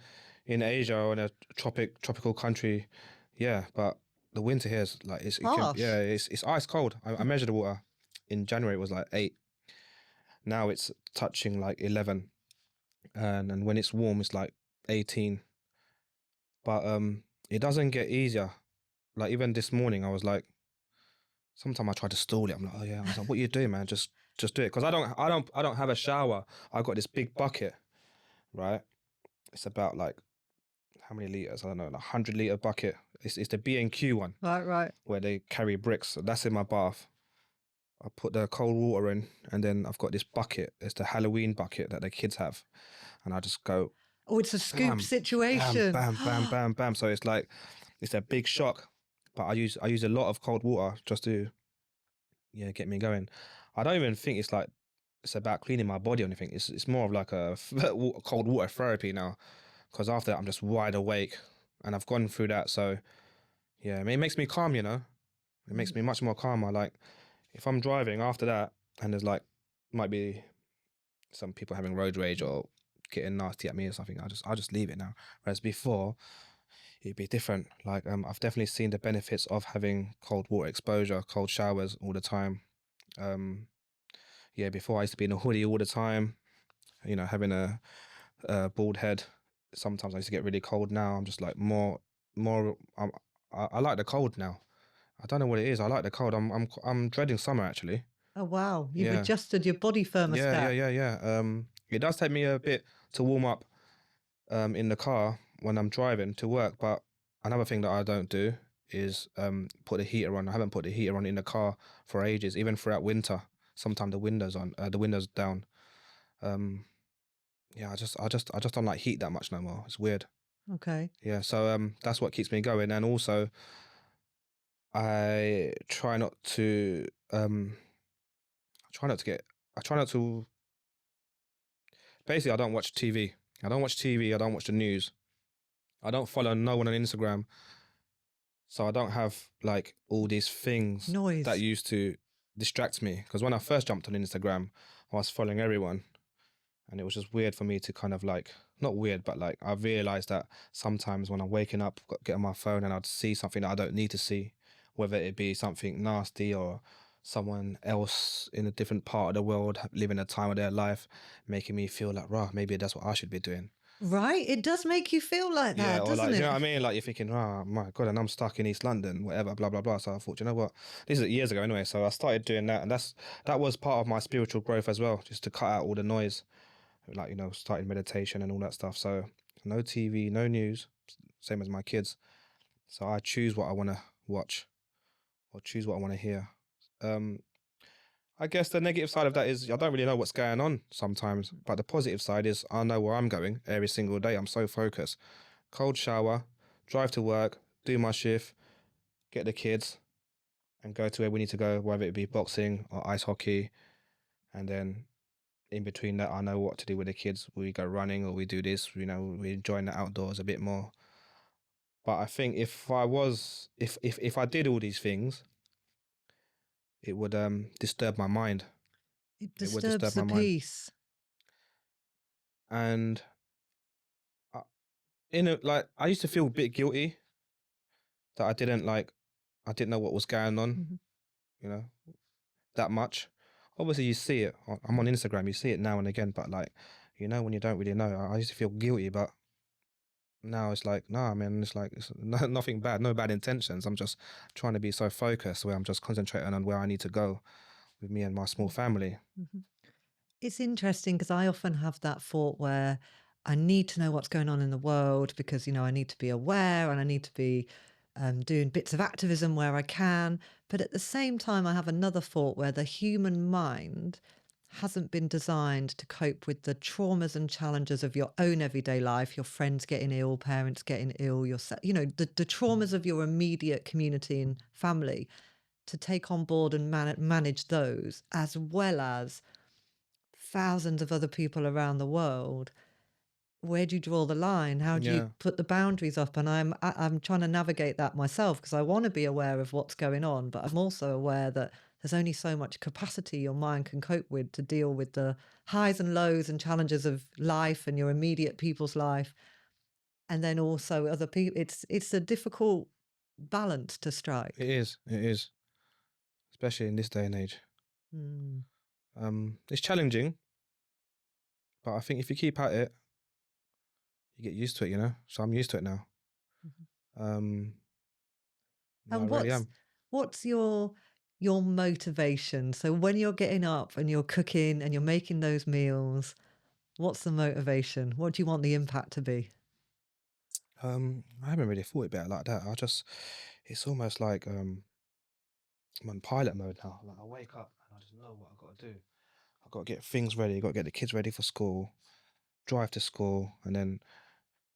Asia or in a tropical country, yeah, but the winter here is like, Harsh. it's ice cold. I measured the water. In January, it was like 8. Now it's touching like 11. And when it's warm, it's like 18. But it doesn't get easier. Like, even this morning, I was like, sometimes I try to stall it. I'm like, oh yeah. I was like, what are you doing, man? Just do it. Because I don't have a shower. I got this big bucket, right? It's about like, how many liters? I don't know, like 100-liter bucket. It's the B&Q one. Right. Where they carry bricks. So that's in my bath. I put the cold water in, and then I've got this bucket. It's the Halloween bucket that the kids have. And I just go, Oh, it's a scoop bam, situation. bam, bam, bam, bam. So it's like, it's a big shock. But I use a lot of cold water just to, get me going. I don't even think it's about cleaning my body or anything. It's more of like a cold water therapy now. Because after that, I'm just wide awake, and I've gone through that. So, yeah, I mean, it makes me calm, It makes me much more calmer. Like, if I'm driving after that, and there's like, might be some people having road rage or getting nasty at me or something, I'll just leave it now. Whereas before, it'd be different. Like, I've definitely seen the benefits of having cold water exposure, cold showers all the time. Before I used to be in a hoodie all the time, having a bald head. Sometimes I used to get really cold. Now I'm just like more. I like the cold now. I don't know what it is. I like the cold. I'm dreading summer actually. Oh, wow. You've Yeah. adjusted your body thermostat. Yeah. It does take me a bit to warm up in the car when I'm driving to work. But another thing that I don't do is put the heater on. I haven't put the heater on in the car for ages, even throughout winter. Sometimes the window's down. I just don't like heat that much no more. It's weird. Okay. Yeah, so that's what keeps me going. And also, I try not to basically, I don't watch TV. I don't watch the news. I don't follow no one on Instagram. So I don't have like all these things Noise. that used to distract me. Because when I first jumped on Instagram, I was following everyone. And it was just weird for me to kind of like, not weird, but like I realised that sometimes when I'm waking up, get on my phone and I'd see something that I don't need to see, whether it be something nasty or someone else in a different part of the world living a time of their life, making me feel like, rah, maybe that's what I should be doing. Right? It does make you feel like Yeah, that, or doesn't like, you know it? what I mean? Like you're thinking, oh my God, and I'm stuck in East London, whatever, blah, blah, blah. So I thought, you know what? This is years ago anyway. So I started doing that. And that was part of my spiritual growth as well, just to cut out all the noise, like, you know, starting meditation and all that stuff. So no TV, no news, same as my kids. So I choose what I want to watch or choose what I want to hear. Um, I guess the negative side of that is I don't really know what's going on sometimes, but the positive side is I know where I'm going every single day. I'm so focused. Cold shower, drive to work, do my shift, get the kids, and go to where we need to go, whether it be boxing or ice hockey. And then in between that, I know what to do with the kids. We go running or we do this, you know, we enjoying the outdoors a bit more. But I think if I did all these things, it would disturb my mind. It It would disturbs disturb the my mind. peace. And I, like I used to feel a bit guilty that I didn't know what was going on, Mhm. you know, that much. Obviously, you see it. I'm on Instagram. You see it now and again, but like, you know, when you don't really know, I used to feel guilty, but now it's like, nah, man, it's like it's nothing bad, no bad intentions. I'm just trying to be so focused where I'm just concentrating on where I need to go with me and my small family. Mhm. It's interesting because I often have that thought where I need to know what's going on in the world because, you know, I need to be aware and I need to be doing bits of activism where I can. But at the same time, I have another thought where the human mind hasn't been designed to cope with the traumas and challenges of your own everyday life, your friends getting ill, parents getting ill, you know, the traumas of your immediate community and family, to take on board and manage those, as well as thousands of other people around the world. Where do you draw the line? How do you Yeah, put the boundaries up? And I'm trying to navigate that myself because I want to be aware of what's going on, but I'm also aware that there's only so much capacity your mind can cope with to deal with the highs and lows and challenges of life and your immediate people's life, and then also other people. It's a difficult balance to strike. it is. It is, especially in this day and age. Mm. It's challenging, but I think if you keep at it, you get used to it. You know, so I'm used to it now. Mhm. Um, yeah, I And really what's am. what's your motivation? So when you're getting up and you're cooking and you're making those meals, what's the motivation? What do you want the impact to be? I haven't really thought about it like that. It's almost like I'm on pilot mode now. Like I wake up and I just know what I've got to do. I've got to get things ready. Got to get the kids ready for school, drive to school, and then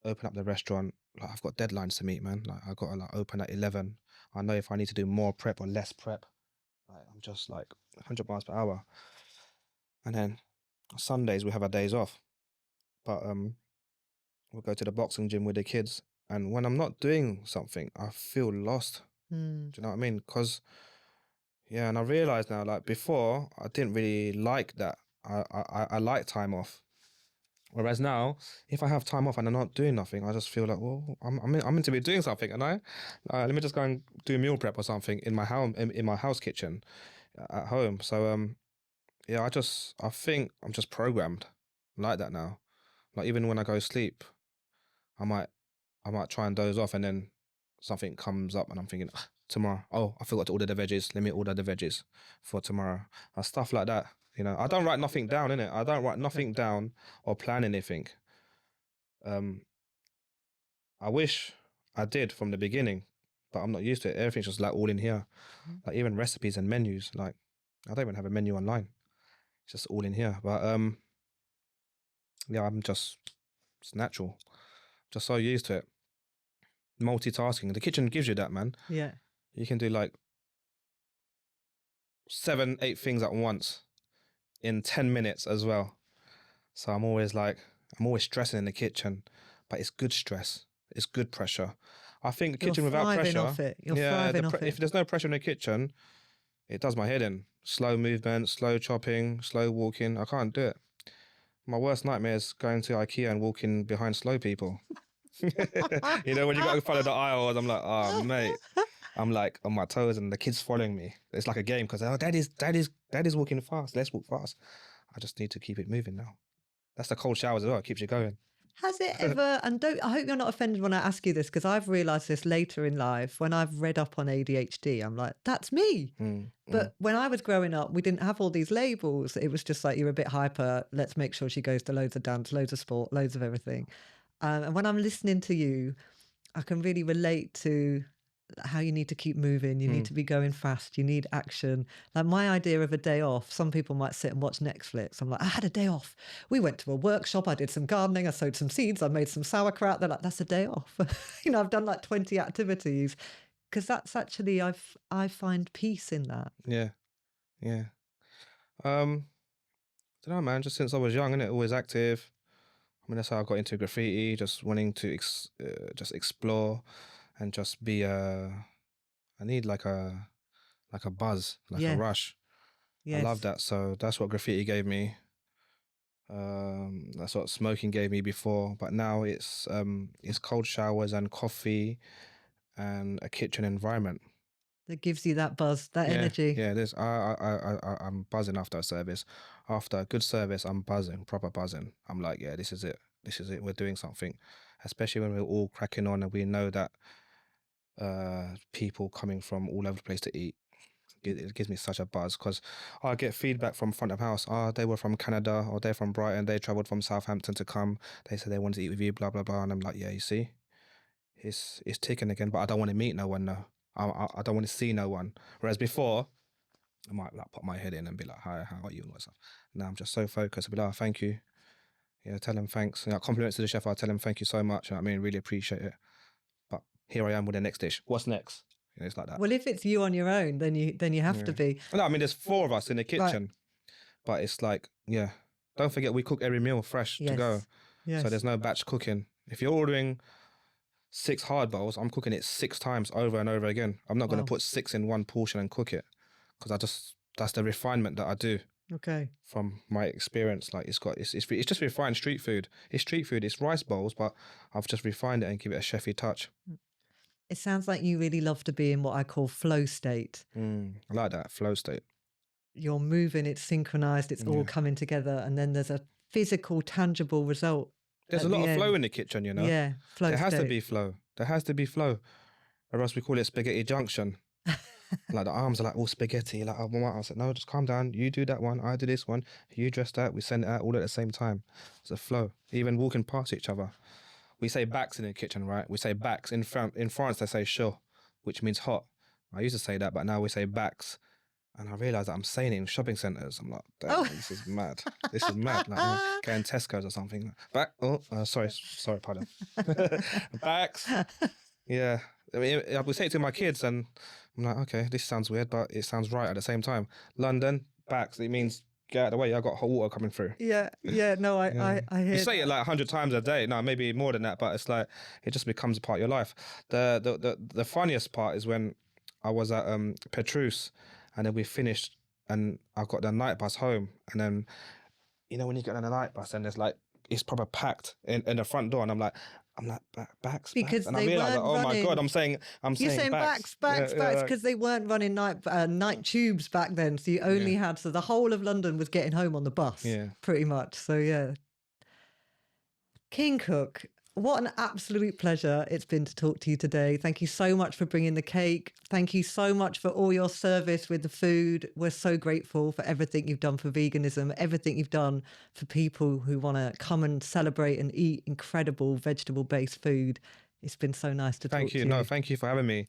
open up the restaurant. Like I've got deadlines to meet, man. Like I got to like open at 11. I know if I need to do more prep or less prep. Like I'm just like 100 miles per hour. And then Sundays we have our days off, but we'll go to the boxing gym with the kids. And when I'm not doing something, I feel lost. Mm, Do you know what I mean? Because yeah, and I realize now, like before, I didn't really like that. I like time off. Whereas now, if I have time off and I'm not doing nothing, I just feel like, well, I'm meant to be doing something, and let me just go and do meal prep or something in my house in my house kitchen at home. So yeah, I think I'm just programmed like that now. Like even when I go sleep, I might I might try and doze off, and then something comes up, and I'm thinking, "Ah, tomorrow. Oh, I forgot to order the veggies. Let me order the veggies for tomorrow." Stuff like that. You know, I don't write nothing down in it. I don't write nothing down or plan anything. Um, I wish I did from the beginning, but I'm not used to it. Everything's just like all in here. Like even recipes and menus. Like I don't even have a menu online. It's just all in here. But yeah, it's natural. Just so used to it. Multitasking. The kitchen gives you that, man. yeah. You can do like 7, 8 things at once in 10 minutes as well. So I'm always stressing in the kitchen, but it's good stress. It's good pressure. I think the You're kitchen without thriving pressure, off it. You're yeah, thriving off if it. there's no pressure in the kitchen, it does my head in. Slow movement, slow chopping, slow walking. I can't do it. My worst nightmare is going to IKEA and walking behind slow people. You know, when you got to follow the aisles, I'm like, oh, mate. I'm like on my toes and the kids following me. It's like a game because, oh, daddy's walking fast. Let's walk fast. I just need to keep it moving now. That's the cold showers as well. It keeps you going. Has it ever, and I hope you're not offended when I ask you this, because I've realised this later in life when I've read up on ADHD, I'm like, that's me. But when I was growing up, we didn't have all these labels. It was just like, you're a bit hyper. Let's make sure she goes to loads of dance, loads of sport, loads of everything. And when I'm listening to you, I can really relate to how you need to keep moving. You need to be going fast. You need action. Like my idea of a day off, some people might sit and watch Netflix. I'm like, I had a day off. We went to a workshop. I did some gardening. I sowed some seeds. I made some sauerkraut. They're like, that's a day off. I've done like 20 activities because that's actually, I find peace in that. Yeah. I don't know, man. Just since I was young, innit? Always active. I mean, that's how I got into graffiti. Just wanting to just explore and just be. I need like a buzz, like a rush. Yes. I love that. So that's what graffiti gave me. That's what smoking gave me before. But now it's cold showers and coffee, and a kitchen environment that gives you that buzz, that energy. Yeah, it is. I'm buzzing after a service. After a good service, I'm buzzing, proper buzzing. I'm like, yeah, this is it. This is it. We're doing something. Especially when we're all cracking on and we know that people coming from all over the place to eat. It gives me such a buzz because I get feedback from front of house. They were from Canada or they're from Brighton. They travelled from Southampton to come. They said they wanted to eat with you, blah, blah, blah. And I'm like, yeah, you see, it's ticking again, but I don't want to meet no one now. I don't want to see no one. Whereas before, I might like pop my head in and be like, hi, how are you? And what's up? Now I'm just so focused. I'll be like, oh, thank you. Yeah, tell him thanks. Compliments to the chef. I'll tell him thank you so much. You know what I mean? Really appreciate it. But here I am with the next dish. What's next? It's like that. Well, if it's you on your own, then you have to be. No, I mean, there's 4 of us in the kitchen. Right. But it's like, yeah. Don't forget, we cook every meal fresh to go. Yes. So there's no batch cooking. If you're ordering 6 hard bowls, I'm cooking it 6 times over and over again. I'm not going to put 6 in one portion and cook it because that's the refinement that I do. Okay. From my experience, like it's just refined street food. It's street food. It's rice bowls, but I've just refined it and give it a chefy touch. It sounds like you really love to be in what I call flow state. I like that flow state. You're moving. It's synchronized. It's all coming together, and then there's a physical, tangible result. There's a lot of flow in the kitchen, you know. Yeah, flow. There has to be flow. There has to be flow, or else we call it spaghetti junction. Like the arms are like all spaghetti. Like I said, no, just calm down. You do that one, I do this one. You dress that. We send it out all at the same time. It's a flow. Even walking past each other, we say backs in the kitchen, right? We say backs in France. They say chaud, which means hot. I used to say that, but now we say backs. And I realised that I'm saying it in shopping centres. I'm like, this is mad. This is mad. Like going Tesco's or something. Back. Sorry, pardon. Backs. Yeah. I mean, I would say it to my kids and I'm like, okay, this sounds weird, but it sounds right at the same time. London, backs. It means get out of the way. I got hot water coming through. Yeah. No, I hear. You say it like 100 times a day. No, maybe more than that, but it's like it just becomes a part of your life. The funniest part is when I was at Petrus. And then we finished and I got the night bus home. And then, you know, when you get on the night bus and there's like, it's proper packed in the front door. And I'm like, backs. Because and they I realized, weren't oh running. my God, I'm saying backs, because they weren't running night tubes back then. So you only had, so the whole of London was getting home on the bus, pretty much. So yeah. King Cook, what an absolute pleasure it's been to talk to you today. Thank you so much for bringing the cake. Thank you so much for all your service with the food. We're so grateful for everything you've done for veganism, everything you've done for people who want to come and celebrate and eat incredible vegetable-based food. It's been so nice to talk to you. Thank you. No, thank you for having me.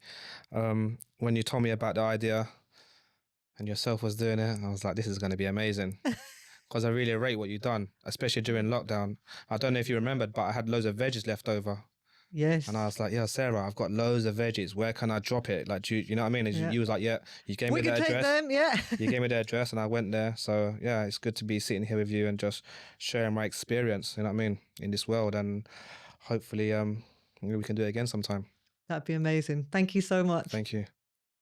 When you told me about the idea and yourself was doing it, I was like, this is going to be amazing. Because I really rate what you've done, especially during lockdown. I don't know if you remembered, but I had loads of veggies left over. Yes. And I was like, yeah, Sarah, I've got loads of veggies. Where can I drop it? Like, you know what I mean? You was like, yeah, you gave me the address. We can take them, yeah. You gave me the address and I went there. So, yeah, it's good to be sitting here with you and just sharing my experience, you know what I mean, in this world. And hopefully we can do it again sometime. That'd be amazing. Thank you so much. Thank you.